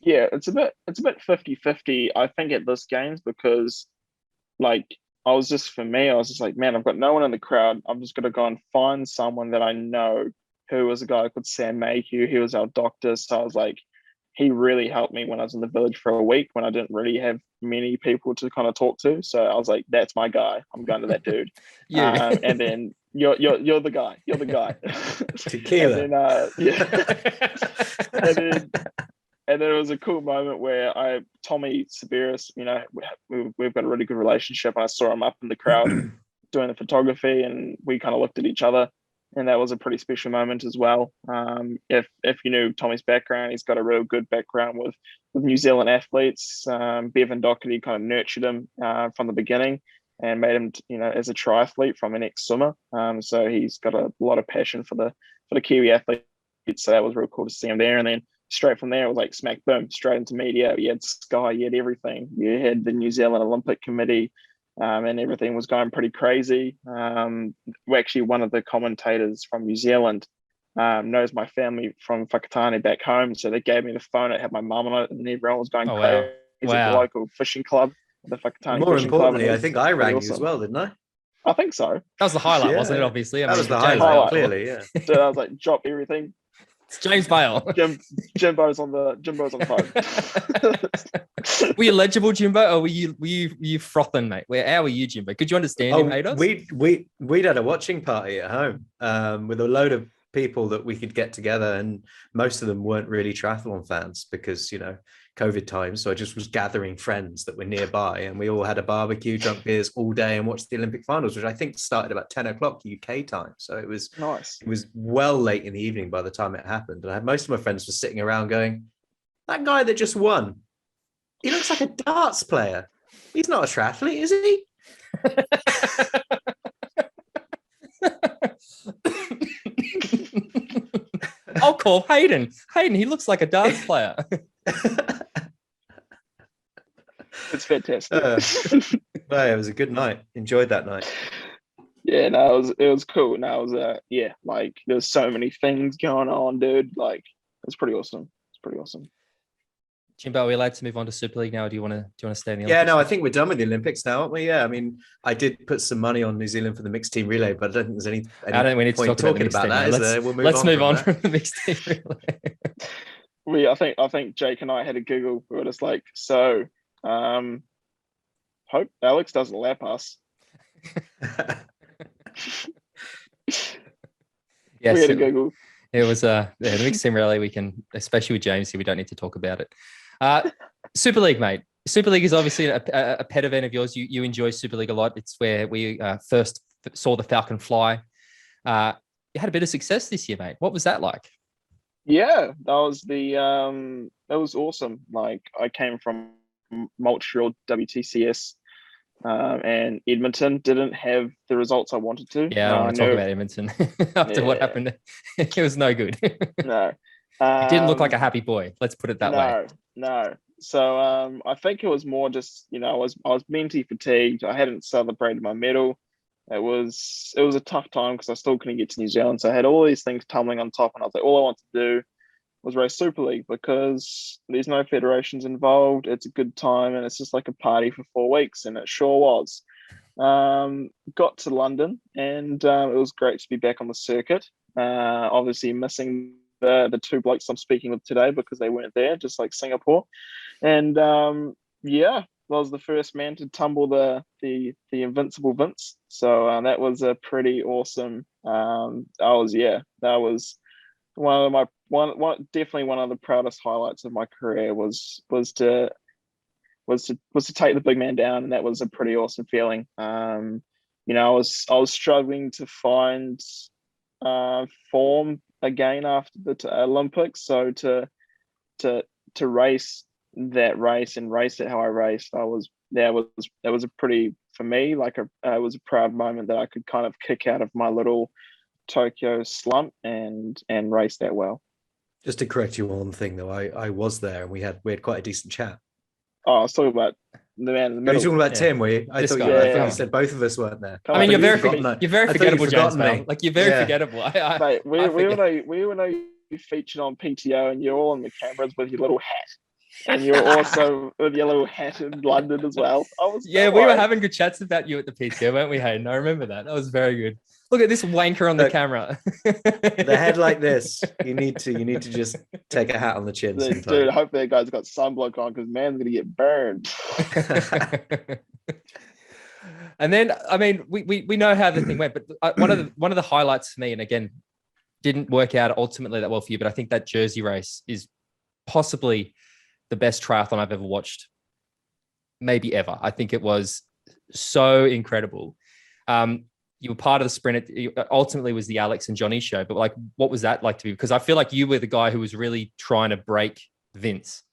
Yeah, it's a bit 50-50, I think, at this games, because like I was just like, man, I've got no one in the crowd. I'm just gonna go and find someone that I know, who was a guy called Sam Mayhew. He was our doctor. So I was like, he really helped me when I was in the village for a week when I didn't really have many people to kind of talk to. So I was like, that's my guy. I'm going to that dude. Yeah. And then you're the guy. You're the guy. Tequila. And then, yeah. and then it was a cool moment where Tommy Severus, we've got a really good relationship. I saw him up in the crowd doing the photography, and we kind of looked at each other. And that was a pretty special moment as well. If you knew Tommy's background, he's got a real good background with New Zealand athletes. Bevan Doherty kind of nurtured him from the beginning and made him, as a triathlete from an ex-swimmer. So he's got a lot of passion for the Kiwi athletes. So that was real cool to see him there. And then straight from there, it was like smack boom, straight into media. You had Sky, you had everything. You had the New Zealand Olympic Committee. And everything was going pretty crazy. Actually, one of the commentators from New Zealand knows my family from Whakatane back home, so they gave me the phone. It had my mum on it, and everyone was going crazy at the local fishing club, the Whakatane More Fishing importantly, Club. I think I rang you as well, didn't I? I think so. That was the highlight, wasn't it? Obviously, that was the highlight. Clearly, yeah. So I was like, drop everything. It's James Bale. Jimbo's on the phone. Were you legible, Jimbo, or were you frothing, mate? How were you, Jimbo? Could you understand him, Haydos? We'd had a watching party at home with a load of people that we could get together, and most of them weren't really triathlon fans because COVID times. So I just was gathering friends that were nearby, and we all had a barbecue, drunk beers all day, and watched the Olympic finals, which I think started about 10 o'clock UK time. So it was nice. It was well late in the evening by the time it happened. And I had most of my friends were sitting around going, that guy that just won, he looks like a darts player. He's not a triathlete, is he? I'll call Hayden. Hayden, he looks like a darts player. It's fantastic. No, it was a good night. Enjoyed that night. Yeah, no, it was cool. No, it was like there's so many things going on, dude. Like it's pretty awesome. Jimbo, are we allowed to move on to Super League now, or do you want to stay in the Olympics? Yeah, no, I think we're done with the Olympics now, aren't we? Yeah, I mean, I did put some money on New Zealand for the mixed team relay, but I don't think there's any I don't think we need to talk talking about that. Is there? Let's move on from the mixed team relay. I think Jake and I had a Google. We were just like, so hope Alex doesn't lap us. Yes, we had a Google. It was the mixed team relay. We can, especially with James here, we don't need to talk about it. Super League, mate. Super League is obviously a pet event of yours. You enjoy Super League a lot. It's where we first saw the Falcon fly. You had a bit of success this year, mate. What was that like? Yeah, that was that was awesome. Like I came from Montreal WTCS, and Edmonton didn't have the results I wanted to. Yeah, I don't want to talk about Edmonton after what happened. It was no good. No. It didn't look like a happy boy. Let's put it that way. No. So I think it was more just, I was mentally fatigued. I hadn't celebrated my medal. It was a tough time because I still couldn't get to New Zealand. So I had all these things tumbling on top, and I was like, all I want to do was race Super League because there's no federations involved. It's a good time, and it's just like a party for 4 weeks, and it sure was. Got to London, and it was great to be back on the circuit. Obviously missing the two blokes I'm speaking with today because they weren't there, just like Singapore. And I was the first man to tumble the invincible Vince. So that was a pretty awesome. That was definitely one of the proudest highlights of my career was to take the big man down, and that was a pretty awesome feeling. I was struggling to find form again after the Olympics, so to race that race and raced it how I raced, that was a pretty, for me, like it was a proud moment that I could kind of kick out of my little Tokyo slump and race that well. Just to correct you on one thing though, I was there and we had quite a decent chat. Oh, I was talking about the man in the Are you middle. talking about Tim, were you? I This thought guy. you said both of us weren't there. Come I mean, on, you're very I thought forgettable, you'd James. forgotten Pal. me. Like you're very Yeah. forgettable. Mate, we I were forget. know you featured on PTO and you're all on the cameras with your little hat. And you're also with your little hat in London as well. We were having good chats about you at the PTO, weren't we, Hayden? I remember that. That was very good. Look at this wanker on the camera. The head like this, you need to just take a hat on the chin sometimes. Dude, I hope that guy's got sunblock on because man's gonna get burned. And then, I mean, we know how the thing went, but one of the highlights for me, and again, didn't work out ultimately that well for you, but I think that Jersey race is possibly the best triathlon I've ever watched, maybe ever. I think it was so incredible. You were part of the sprint. It ultimately was the Alex and Johnny show, but like, what was that like to be? Because I feel like you were the guy who was really trying to break Vince,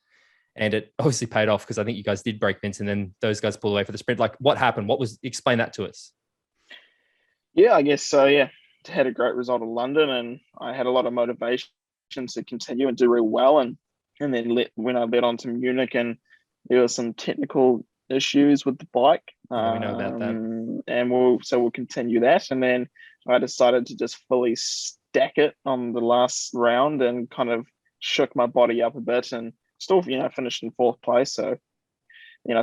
and it obviously paid off because I think you guys did break Vince, and then those guys pulled away for the sprint. Like, what happened? Explain that to us. Yeah, I guess so. Yeah, had a great result in London, and I had a lot of motivation to continue and do really well. And then when I led on to Munich, and there were some technical issues with the bike. We know about that. And we'll continue that. And then I decided to just fully stack it on the last round and kind of shook my body up a bit, and still, finished in 4th place. So,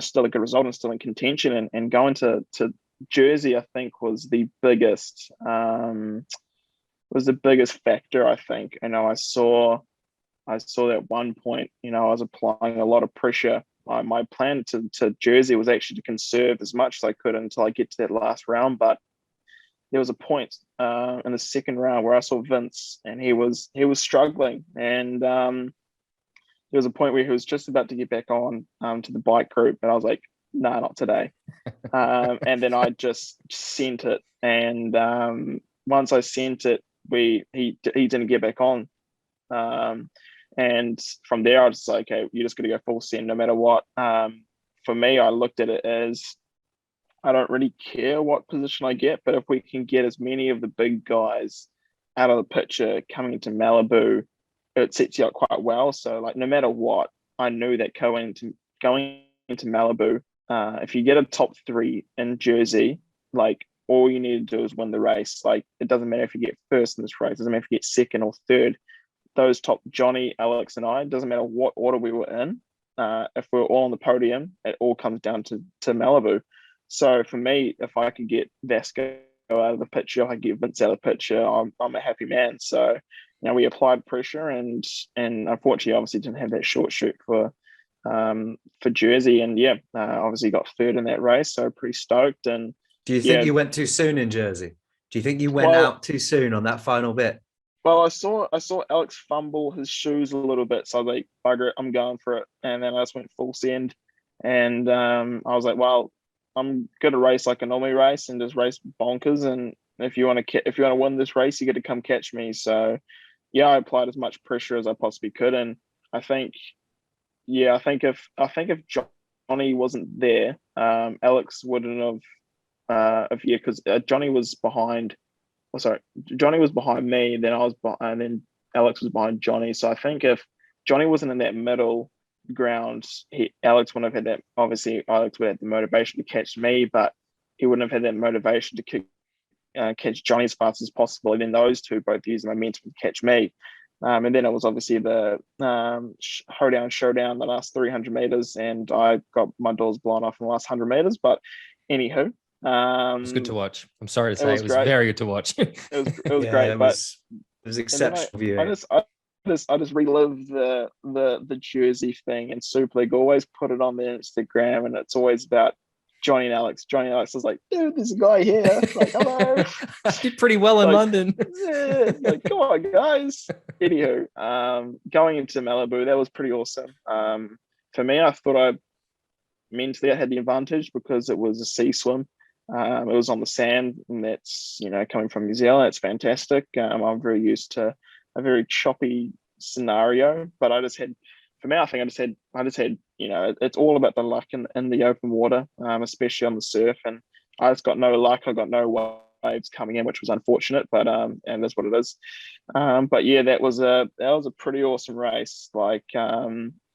still a good result and still in contention. And going to Jersey, I think was the biggest factor. I think, I saw at one point, I was applying a lot of pressure. My plan to Jersey was actually to conserve as much as I could until I get to that last round. But there was a point in the second round where I saw Vince, and he was struggling. And there was a point where he was just about to get back on to the bike group, and I was like, "Nah, not today." And then I just sent it. And once I sent it, he didn't get back on. And from there, I was like, okay, you're just going to go full send no matter what. For me, I looked at it as I don't really care what position I get, but if we can get as many of the big guys out of the picture coming into Malibu, it sets you up quite well. So, like, no matter what, I knew that going into Malibu, if you get a top 3 in Jersey, like, all you need to do is win the race. Like, it doesn't matter if you get first in this race, it doesn't matter if you get second or third. Those top, Johnny, Alex, and I, it doesn't matter what order we were in. If we're all on the podium, it all comes down to Malibu. So for me, if I could get Vasco out of the picture, if I could get Vince out of the picture, I'm a happy man. So we applied pressure, and unfortunately, obviously, didn't have that short shoot for Jersey, and obviously got 3rd in that race. So pretty stoked. And do you think you went too soon in Jersey? Do you think you went out too soon on that final bit? Well, I saw Alex fumble his shoes a little bit, so I was like, "Bugger it, I'm going for it." And then I just went full send, and I was like, "Well, I'm gonna race like a normally race and just race bonkers. And if you want to win this race, you got to come catch me." So, I applied as much pressure as I possibly could, and I think if Johnny wasn't there, Alex wouldn't have, because Johnny was behind. Johnny was behind me, then and then Alex was behind Johnny. So I think if Johnny wasn't in that middle ground, Alex wouldn't have had that. Obviously, Alex would have the motivation to catch me, but he wouldn't have had that motivation to catch Johnny as fast as possible. And then those two both used momentum to catch me. And then it was obviously the showdown the last 300 meters, and I got my doors blown off in the last 100 meters. But anywho. It was good to watch. I'm sorry to say, it was very good to watch. It was great, it was exceptional viewing. I just relived the Jersey thing, and Super League always put it on their Instagram, and it's always about Johnny and Alex. Johnny and Alex was like, "Dude, there's a guy here." Like, hello. I did pretty well in London. Yeah, like, come on, guys. Anywho, going into Malibu, that was pretty awesome. For me, I thought I had the advantage because it was a sea swim. It was on the sand, and that's, coming from New Zealand, it's fantastic. I'm very used to a very choppy scenario, but for me, I think I just had, it's all about the luck in the open water, especially on the surf. And I just got no luck. I got no waves coming in, which was unfortunate, but and that's what it is. But yeah, that was a pretty awesome race. Like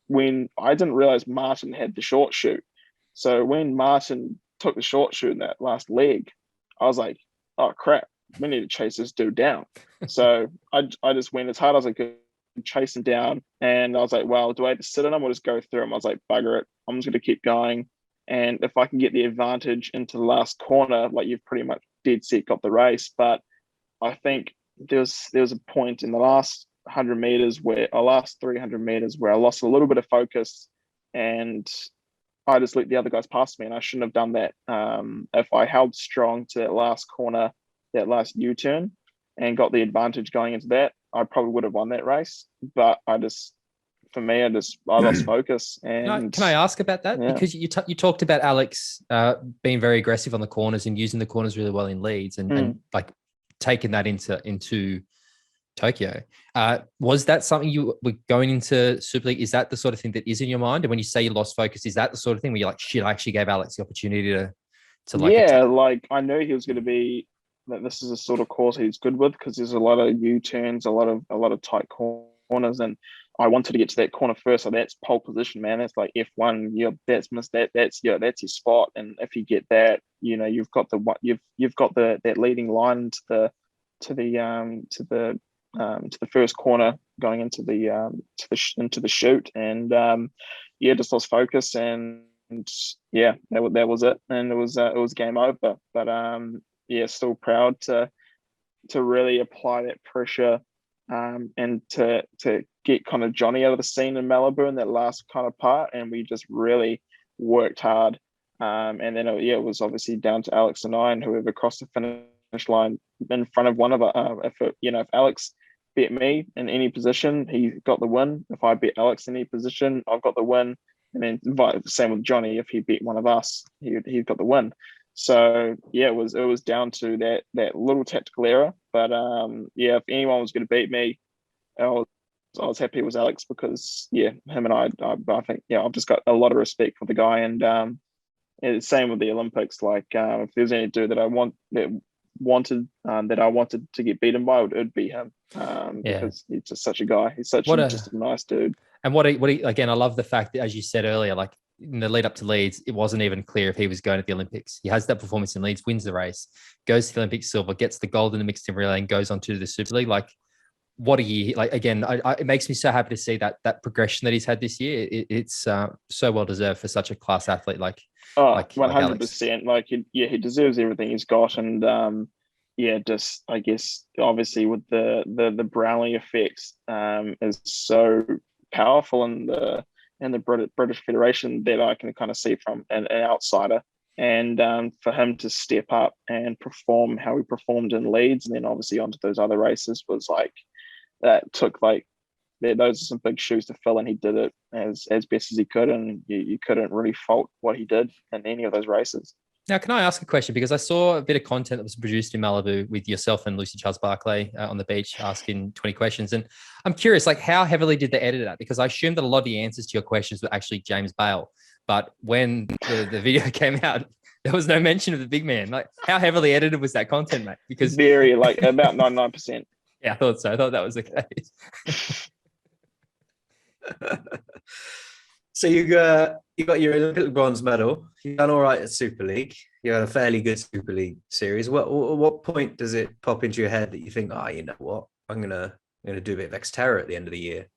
when I didn't realize Martin had the short shoot, so when Martin took the short shoot in that last leg, I was like, oh crap, we need to chase this dude down. So I just went as hard as I could, chase him down, and I was like, well, do I have to sit on him or just go through him? I was like, bugger it, I'm just going to keep going, and if I can get the advantage into the last corner, like, you've pretty much dead set got the race. But I think there was a point in the last 100 meters last 300 meters where I lost a little bit of focus, and I just let the other guys pass me, and I shouldn't have done that. If I held strong to that last corner, that last U-turn, and got the advantage going into that, I probably would have won that race. But I lost focus. And can I ask about that? Yeah. Because you talked about Alex being very aggressive on the corners and using the corners really well in leads, and like taking that into Tokyo. Was that something you were going into Super League? Is that the sort of thing that is in your mind? And when you say you lost focus, is that the sort of thing where you're like, shit, I actually gave Alex the opportunity to like attack? Like I knew he was going to be that this is a sort of course he's good with, because there's a lot of U-turns, a lot of tight corners, and I wanted to get to that corner first. So that's pole position, man. It's like F1. That's missed that. That's your spot. And if you get that, you've got that leading line to the first corner going into the chute, and just lost focus, and that was it, and it was game over. But still proud to really apply that pressure, and to get kind of Johnny out of the scene in Malibu in that last kind of part, and we just really worked hard. And then it was obviously down to Alex and I, and whoever crossed the finish line in front of one of us. If Alex beat me in any position, he got the win. If I beat Alex in any position, I've got the win. And then same with Johnny. If he beat one of us, he got the win. So it was down to that little tactical error. But if anyone was going to beat me, I was happy it was Alex, because him and I think I've just got a lot of respect for the guy. And it's same with the Olympics. Like if there's any dude that I wanted to get beaten by, it would be him, because he's just such a guy. He's just a nice dude. And what he again, I love the fact that, as you said earlier, like in the lead up to Leeds, it wasn't even clear if he was going to the Olympics. He has that performance in Leeds, wins the race, goes to the Olympic silver, gets the gold in the mixed relay, and goes on to the Super League. Like, what a year! Like, again, it makes me so happy to see that progression that he's had this year. It's so well deserved for such a class athlete. Like 100%. Like he deserves everything he's got. And just I guess obviously with the Brownlee effect is so powerful in the British Federation, that I can kind of see from an outsider. And for him to step up and perform how he performed in Leeds, and then obviously onto those other races, was like, that took like, those are some big shoes to fill, and he did it as best as he could, and you couldn't really fault what he did in any of those races. Now, can I ask a question? Because I saw a bit of content that was produced in Malibu with yourself and Lucy Charles-Barclay on the beach asking 20 questions. And I'm curious, like, how heavily did they edit that? Because I assumed that a lot of the answers to your questions were actually James Bale. But when the video came out, there was no mention of the big man. Like, how heavily edited was that content, mate? Because very, like, about 99%. Yeah, I thought so. I thought that was the case. So you got your Olympic bronze medal. You've done all right at Super League. You had a fairly good Super League series. What point does it pop into your head that you think, you know what, I'm gonna do a bit of Xterra at the end of the year?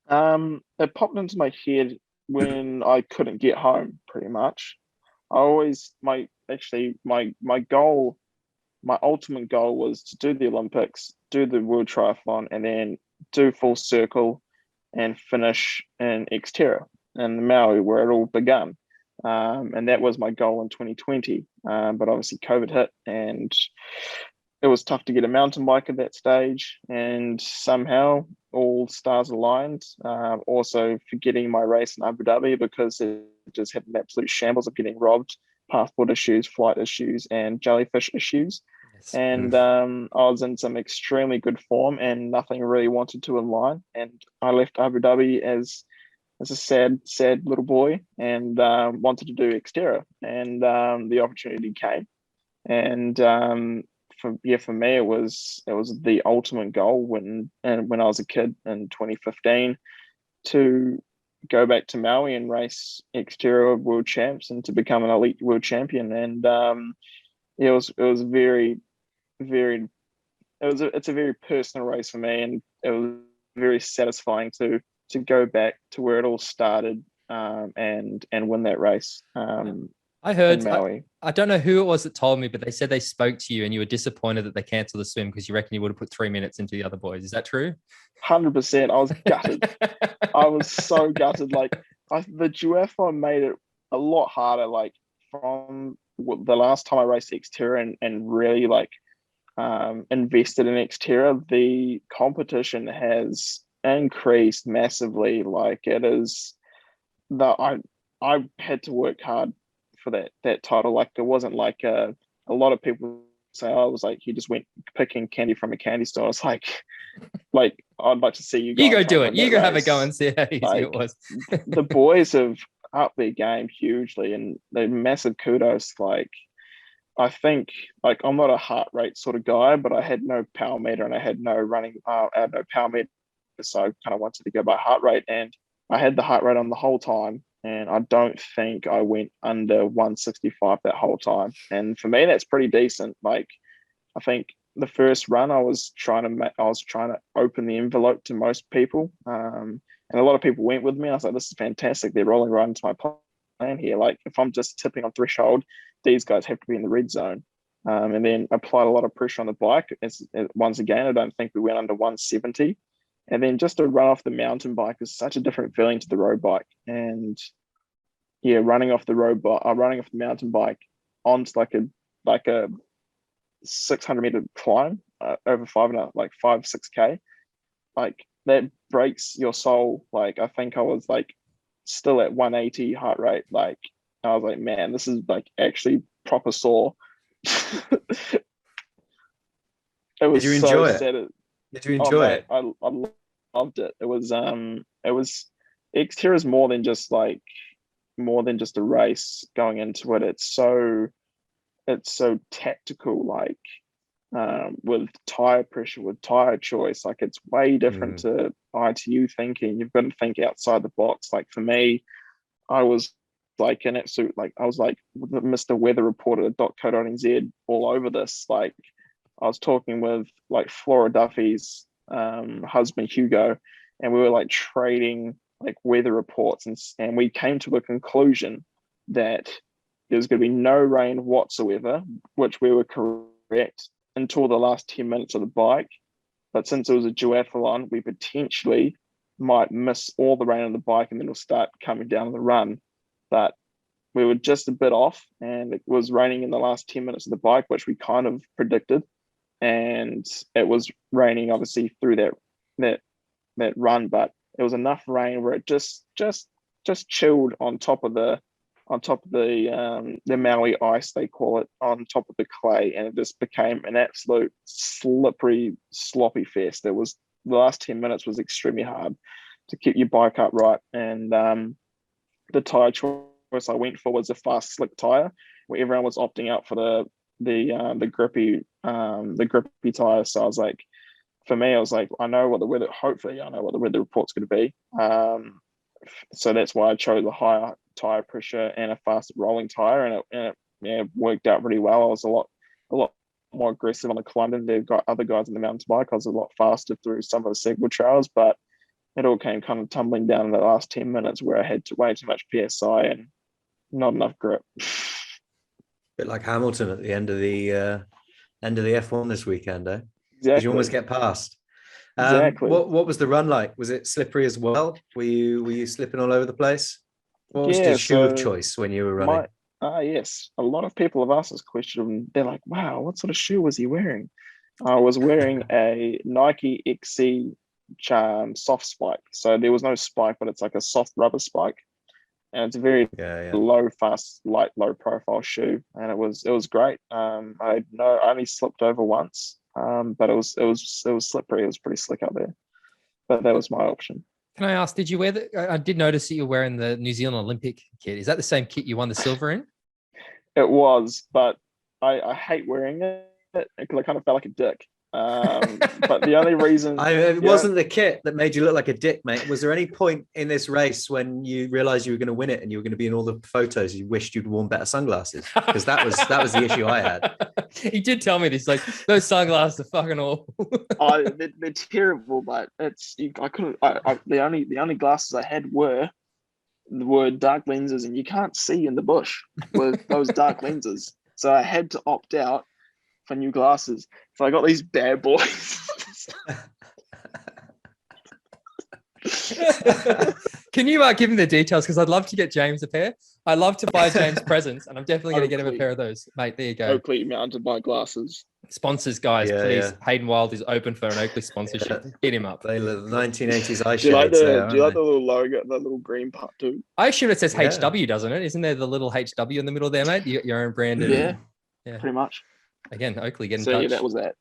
It popped into my head when I couldn't get home. Pretty much, my goal, my ultimate goal was to do the Olympics, do the World Triathlon, and then do full circle and finish in Xterra in Maui, where it all began. And that was my goal in 2020. But obviously COVID hit, and it was tough to get a mountain bike at that stage. And somehow all stars aligned. Also forgetting my race in Abu Dhabi, because it just had an absolute shambles of getting robbed, passport issues, flight issues, and jellyfish issues. And I was in some extremely good form, and nothing really wanted to align. And I left Abu Dhabi as a sad little boy, and wanted to do Xterra, and the opportunity came. And for me, it was the ultimate goal when I was a kid in 2015 to go back to Maui and race Xterra world champs and to become an elite world champion. And it was very, very, it's a very personal race for me, and it was very satisfying to go back to where it all started, and win that race. I heard, in Maui. I don't know who it was that told me, but they said they spoke to you and you were disappointed that they canceled the swim because you reckon you would have put 3 minutes into the other boys. Is that true? 100%. I was gutted. I was so gutted. Like, the duathlon made it a lot harder. Like, from the last time I raced Xterra and really like invested in Xterra, the competition has increased massively. Like, it is I had to work hard for that title. Like, it wasn't like a lot of people say, I was like, he just went picking candy from a candy store. It's like I'd like to see you guys. You go do it. You go have a go and see how easy it was. The boys have upped their game hugely, and they massive kudos. Like, I think, like, I'm not a heart rate sort of guy, but I had no power meter and I had no running, I had no power meter. So I kind of wanted to go by heart rate, and I had the heart rate on the whole time. And I don't think I went under 165 that whole time. And for me, that's pretty decent. Like, I think the first run, I was trying to open the envelope to most people. And a lot of people went with me. I was like, this is fantastic. They're rolling right into my plan here. Like, if I'm just tipping on threshold, these guys have to be in the red zone. And then applied a lot of pressure on the bike. Once again, I don't think we went under 170. And then just to run off the mountain bike is such a different feeling to the road bike. And yeah, running off the mountain bike onto like a 600-meter climb over 5-6K, like, that breaks your soul. Like, I think I was like still at 180 heart rate. Like, I was like, man, this is like actually proper sore. It was. Did you enjoy it? Did you enjoy it? I loved it. It was Xterra is more than just a race going into it. It's so tactical, like, with tire pressure, with tire choice. Like, it's way different to ITU thinking. You've got to think outside the box. Like, for me, I was like an absolute, like, I was like Mr. Weather Reporter at .co.nz all over this. Like, I was talking with like Flora Duffy's husband Hugo, and we were like trading like weather reports, and we came to a conclusion that there was going to be no rain whatsoever, which we were correct until the last 10 minutes of the bike. But since it was a duathlon, we potentially might miss all the rain on the bike, and then it'll start coming down on the run. But we were just a bit off, and it was raining in the last 10 minutes of the bike, which we kind of predicted. And it was raining obviously through that run, but it was enough rain where it just chilled on top of the Maui ice, they call it, on top of the clay, and it just became an absolute slippery, sloppy fest. It was, the last 10 minutes was extremely hard to keep your bike upright. And the tire choice I went for was a fast slick tire, where everyone was opting out for the grippy tire. So I was like, for me, I was like, hopefully I know what the weather report's going to be. So that's why I chose a higher tire pressure and a faster rolling tire, and it worked out really well. I was a lot more aggressive on the climb than they've got other guys in the mountain bike. I was a lot faster through some of the segway trails, but it all came kind of tumbling down in the last 10 minutes where I had way too much PSI and not enough grip. Bit like Hamilton at the end of the F1 this weekend, eh? Exactly. You almost get past. Exactly. What was the run like? Was it slippery as well? Were you slipping all over the place? What was your shoe of choice when you were running? Yes, a lot of people have asked this question. They're like, "Wow, what sort of shoe was he wearing?" I was wearing a Nike XC soft spike. So there was no spike, but it's like a soft rubber spike. and it's a very Yeah. low, fast, light, low profile shoe, and it was great. I only slipped over once, but it was slippery. It was pretty slick out there, but that was my option. Can I ask, did you wear I did notice that you're wearing the New Zealand Olympic kit. Is that the same kit you won the silver in? It was, but I hate wearing it because I kind of felt like a dick. But the only reason it wasn't the kit that made you look like a dick, mate. Was there any point in this race when you realized you were going to win it and you were going to be in all the photos you wished you'd worn better sunglasses? Because that was the issue I had. He did tell me this, like, those sunglasses are fucking awful. They're terrible, but I couldn't. The only glasses I had were dark lenses, and you can't see in the bush with those dark lenses. So I had to opt out for new glasses. So I got these bad boys. Can you give him the details? Because I'd love to get James a pair. I love to buy James presents, and I'm definitely going to get him a pair of those, mate. There you go. Oakley mountain bike glasses. Sponsors, guys, please. Yeah. Hayden Wilde is open for an Oakley sponsorship. Hit him up. They look 1980s eye Do you like shades. the little logo, the little green part too? I assume it says HW, doesn't it? Isn't there the little HW in the middle there, mate? You got your own brand. Yeah, pretty much. Again, Oakley, get in So touch. yeah, that was that.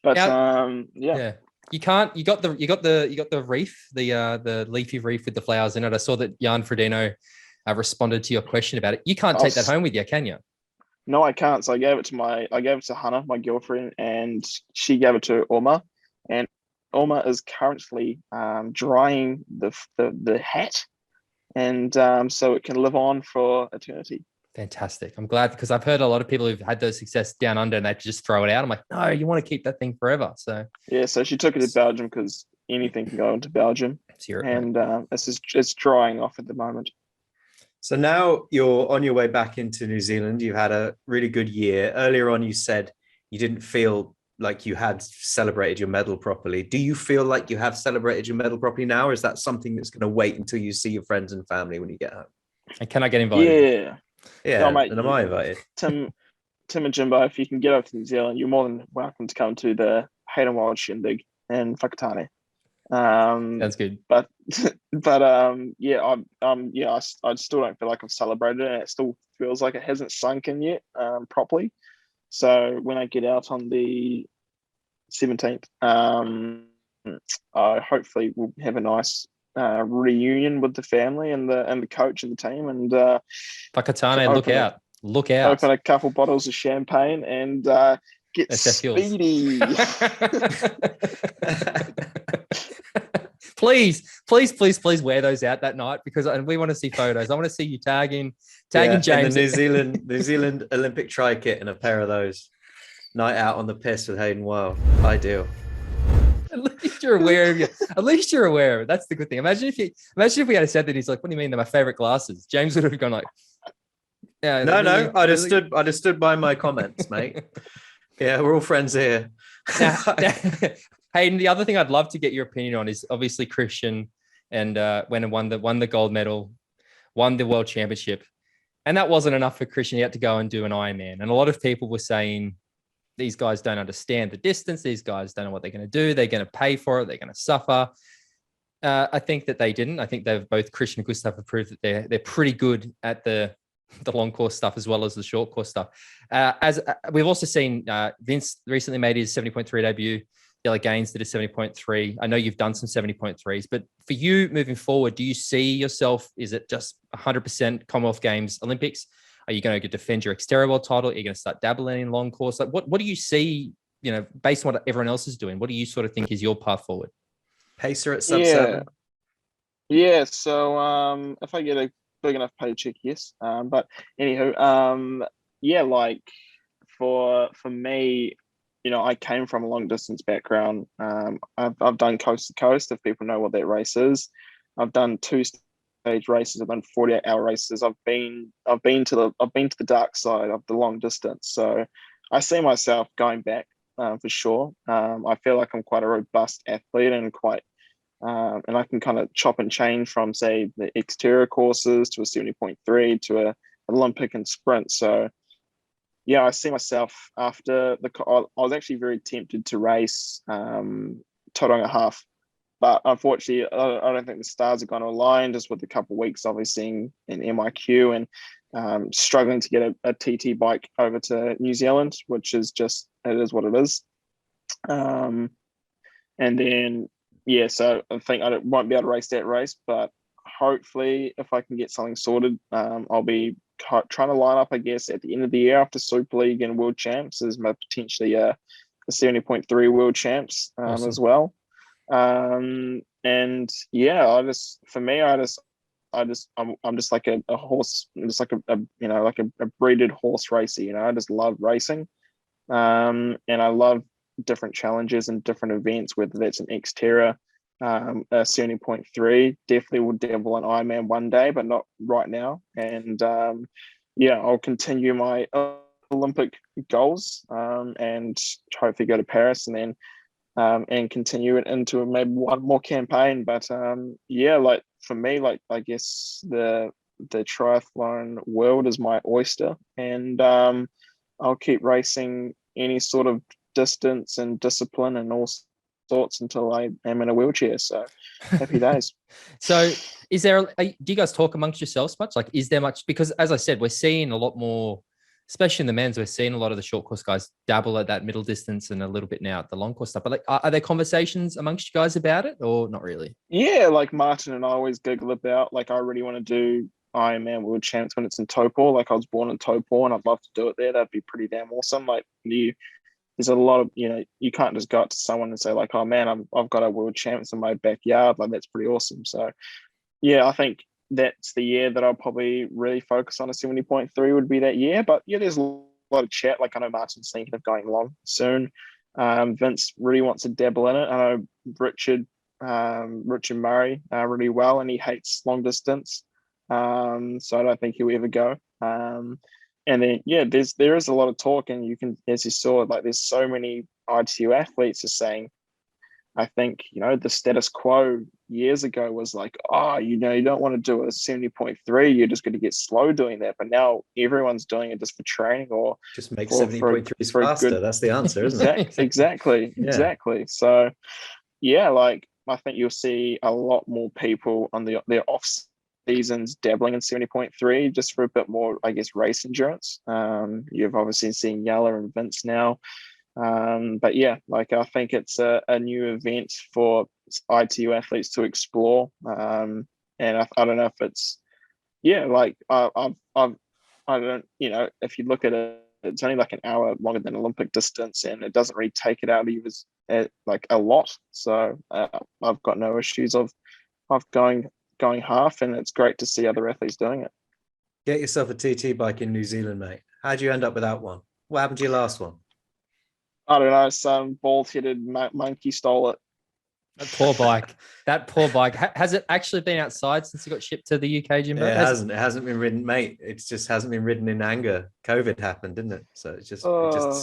But yeah. You got the wreath, the leafy wreath with the flowers in it. I saw that Jan Frodeno responded to your question about it. You can't take that home with you, can you? No, I can't. So I gave it to Hannah, my girlfriend, and she gave it to Oma. And Oma is currently drying the hat, and so it can live on for eternity. Fantastic. I'm glad, because I've heard a lot of people who've had those success down under and they just throw it out. I'm like, no, you want to keep that thing forever. So yeah, so she took it to Belgium because anything can go into Belgium. It's Europe, and it's drying off at the moment. So now you're on your way back into New Zealand. You've had a really good year. Earlier on, you said you didn't feel like you had celebrated your medal properly. Do you feel like you have celebrated your medal properly now, or is that something that's going to wait until you see your friends and family when you get home? And can I get invited? Yeah, no, mate, and am I invited? Tim and Jimbo, if you can get over to New Zealand, you're more than welcome to come to the Hayden Wilde shindig in Whakatane. That's good. But I still don't feel like I've celebrated it, and it still feels like it hasn't sunk in yet properly. So when I get out on the 17th, I hopefully will have a nice reunion with the family and the coach and the team, and Whakatane, look out. Open a couple bottles of champagne and get speedy. Please Please wear those out that night, because we want to see photos. I want to see you tagging James. In the New Zealand Olympic tri kit and a pair of those. Night out on the piss with Hayden Wilde. Ideal. At least you're aware of it. At least you're aware of it. That's the good thing. Imagine if we had said that he's like, what do you mean they're my favorite glasses? James would have gone like, yeah. No. I'd have stood by my comments, mate. Yeah, we're all friends here. Hayden, the other thing I'd love to get your opinion on is obviously Christian, and when he won the gold medal, won the world championship, and that wasn't enough for Christian. He had to go and do an Ironman, and a lot of people were saying these guys don't understand the distance. These guys don't know what they're going to do. They're going to pay for it. They're going to suffer. I think that they didn't. I think they've both Christian and Gustav have proved that they're pretty good at the long course stuff as well as the short course stuff. As we've also seen, Vince recently made his 70.3 debut. Della Gaines did a 70.3. I know you've done some 70.3s, but for you moving forward, do you see yourself, is it just 100% Commonwealth Games, Olympics? Are you going to defend your Xterra world title? Are you going to start dabbling in long course? Like what do you see, based on what everyone else is doing? What do you sort of think is your path forward? Pacer at sub 7? Yeah. So if I get a big enough paycheck, yes. But anywho, like for me, I came from a long distance background. I've done coast to coast, if people know what that race is. I've done 2-stage races. I've done 48-hour races. I've been to the dark side of the long distance. So I see myself going back for sure. I feel like I'm quite a robust athlete and and I can kind of chop and change from, say, the Xterra courses to a 70.3 to a Olympic and sprint. So yeah, I see myself after I was actually very tempted to race Tauranga half but unfortunately, I don't think the stars are going to align just with a couple of weeks, obviously, in MIQ and struggling to get a TT bike over to New Zealand, which is just, it is what it is. And then, yeah, so I think I won't be able to race that race, but hopefully if I can get something sorted, I'll be trying to line up, I guess, at the end of the year after Super League and World Champs as potentially a 70.3 World Champs awesome. as well. And yeah, I'm just like a horse, just like a like a breeded horse racer. I just love racing, and I love different challenges and different events, whether that's an Xterra, a 70.3. Definitely will dabble on Ironman one day, but not right now. And yeah, I'll continue my Olympic goals, and hopefully go to Paris, and then and continue it into maybe one more campaign. But yeah, like for me, like I guess the triathlon world is my oyster, and I'll keep racing any sort of distance and discipline and all sorts until I am in a wheelchair. So happy days. So is there, do you guys talk amongst yourselves much? Like, is there much, because as I said, we're seeing a lot more, especially in the men's, we're seeing a lot of the short course guys dabble at that middle distance and a little bit now at the long course stuff. But like, are there conversations amongst you guys about it or not really? Yeah, like Martin and I always giggle about, like, I really want to do Ironman World Champs when it's in Taupo. Like, I was born in Taupo and I'd love to do it there. That'd be pretty damn awesome. Like, there's a lot of, you can't just go up to someone and say like, oh man, I've got a World Champs in my backyard. Like, that's pretty awesome. So yeah, I think that's the year that I'll probably really focus on. A 70.3 would be that year. But yeah, there's a lot of chat. Like, I know Martin's thinking of going long soon. Vince really wants to dabble in it. I know Richard Murray really well, and he hates long distance. So I don't think he'll ever go. And then yeah, there is a lot of talk, and you can, as you saw, like there's so many ITU athletes are saying, I think, the status quo years ago was like, oh, you don't want to do a 70.3, you're just going to get slow doing that. But now everyone's doing it just for training, or just make 70.3s faster. Good... That's the answer, isn't it? Exactly. So yeah, like I think you'll see a lot more people on their off seasons dabbling in 70.3 just for a bit more, I guess, race endurance. You've obviously seen Yella and Vince now. But yeah, like I think it's a new event for ITU athletes to explore. And I don't know if it's, yeah, like I don't, if you look at it, it's only like an hour longer than Olympic distance, and it doesn't really take it out of you as like a lot. So I've got no issues of going half, and it's great to see other athletes doing it. Get yourself a TT bike in New Zealand, mate. How'd you end up without one? What happened to your last one? I don't know. Some bald-headed monkey stole it. That poor bike. Has it actually been outside since it got shipped to the UK, Jimbo? It hasn't. It hasn't been ridden, mate. It just hasn't been ridden in anger. COVID happened, didn't it? So it just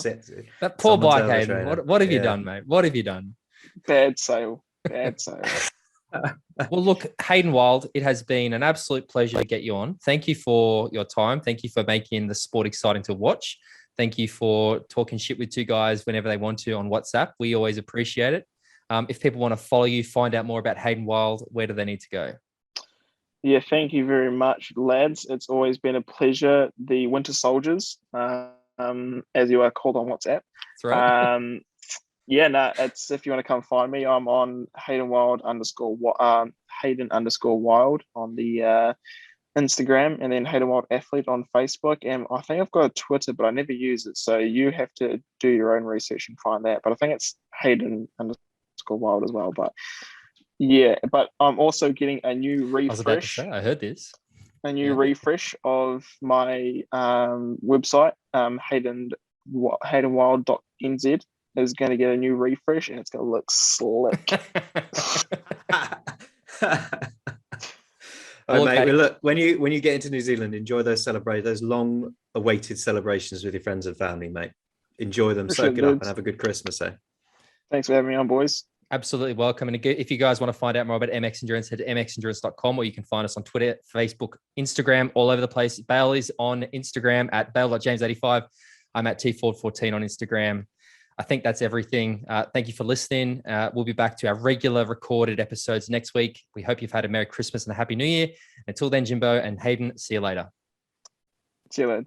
sits. That poor bike, Hayden. What have you done, mate? What have you done? Bad sale. Well, look, Hayden Wilde, it has been an absolute pleasure to get you on. Thank you for your time. Thank you for making the sport exciting to watch. Thank you for talking shit with two guys whenever they want to on WhatsApp. We always appreciate it. If people want to follow you, find out more about Hayden Wilde, where do they need to go? Yeah, thank you very much, lads. It's always been a pleasure. The Winter Soldiers, as you are called on WhatsApp. That's right. It's, if you want to come find me, I'm on Hayden Wilde _Wild on the Instagram, and then Hayden Wilde Athlete on Facebook. And I think I've got a Twitter, but I never use it. So you have to do your own research and find that. But I think it's Hayden _Wild as well. But yeah, but I'm also getting a new refresh. I was about to say, I heard this. A new refresh of my website, haydenwild.nz is going to get a new refresh, and it's going to look slick. All right, mate. Well, look, when you get into New Zealand, enjoy those long-awaited celebrations with your friends and family, mate. Enjoy them, soak it up, and have a good Christmas, eh? Thanks for having me on, boys. Absolutely welcome. And if you guys want to find out more about MX Endurance, head to mxendurance.com, or you can find us on Twitter, Facebook, Instagram, all over the place. Bale is on Instagram at bale.james85. I'm at tford14 on Instagram. I think that's everything. Thank you for listening. We'll be back to our regular recorded episodes next week. We hope you've had a Merry Christmas and a Happy New Year. Until then, Jimbo and Hayden, see you later. See you later.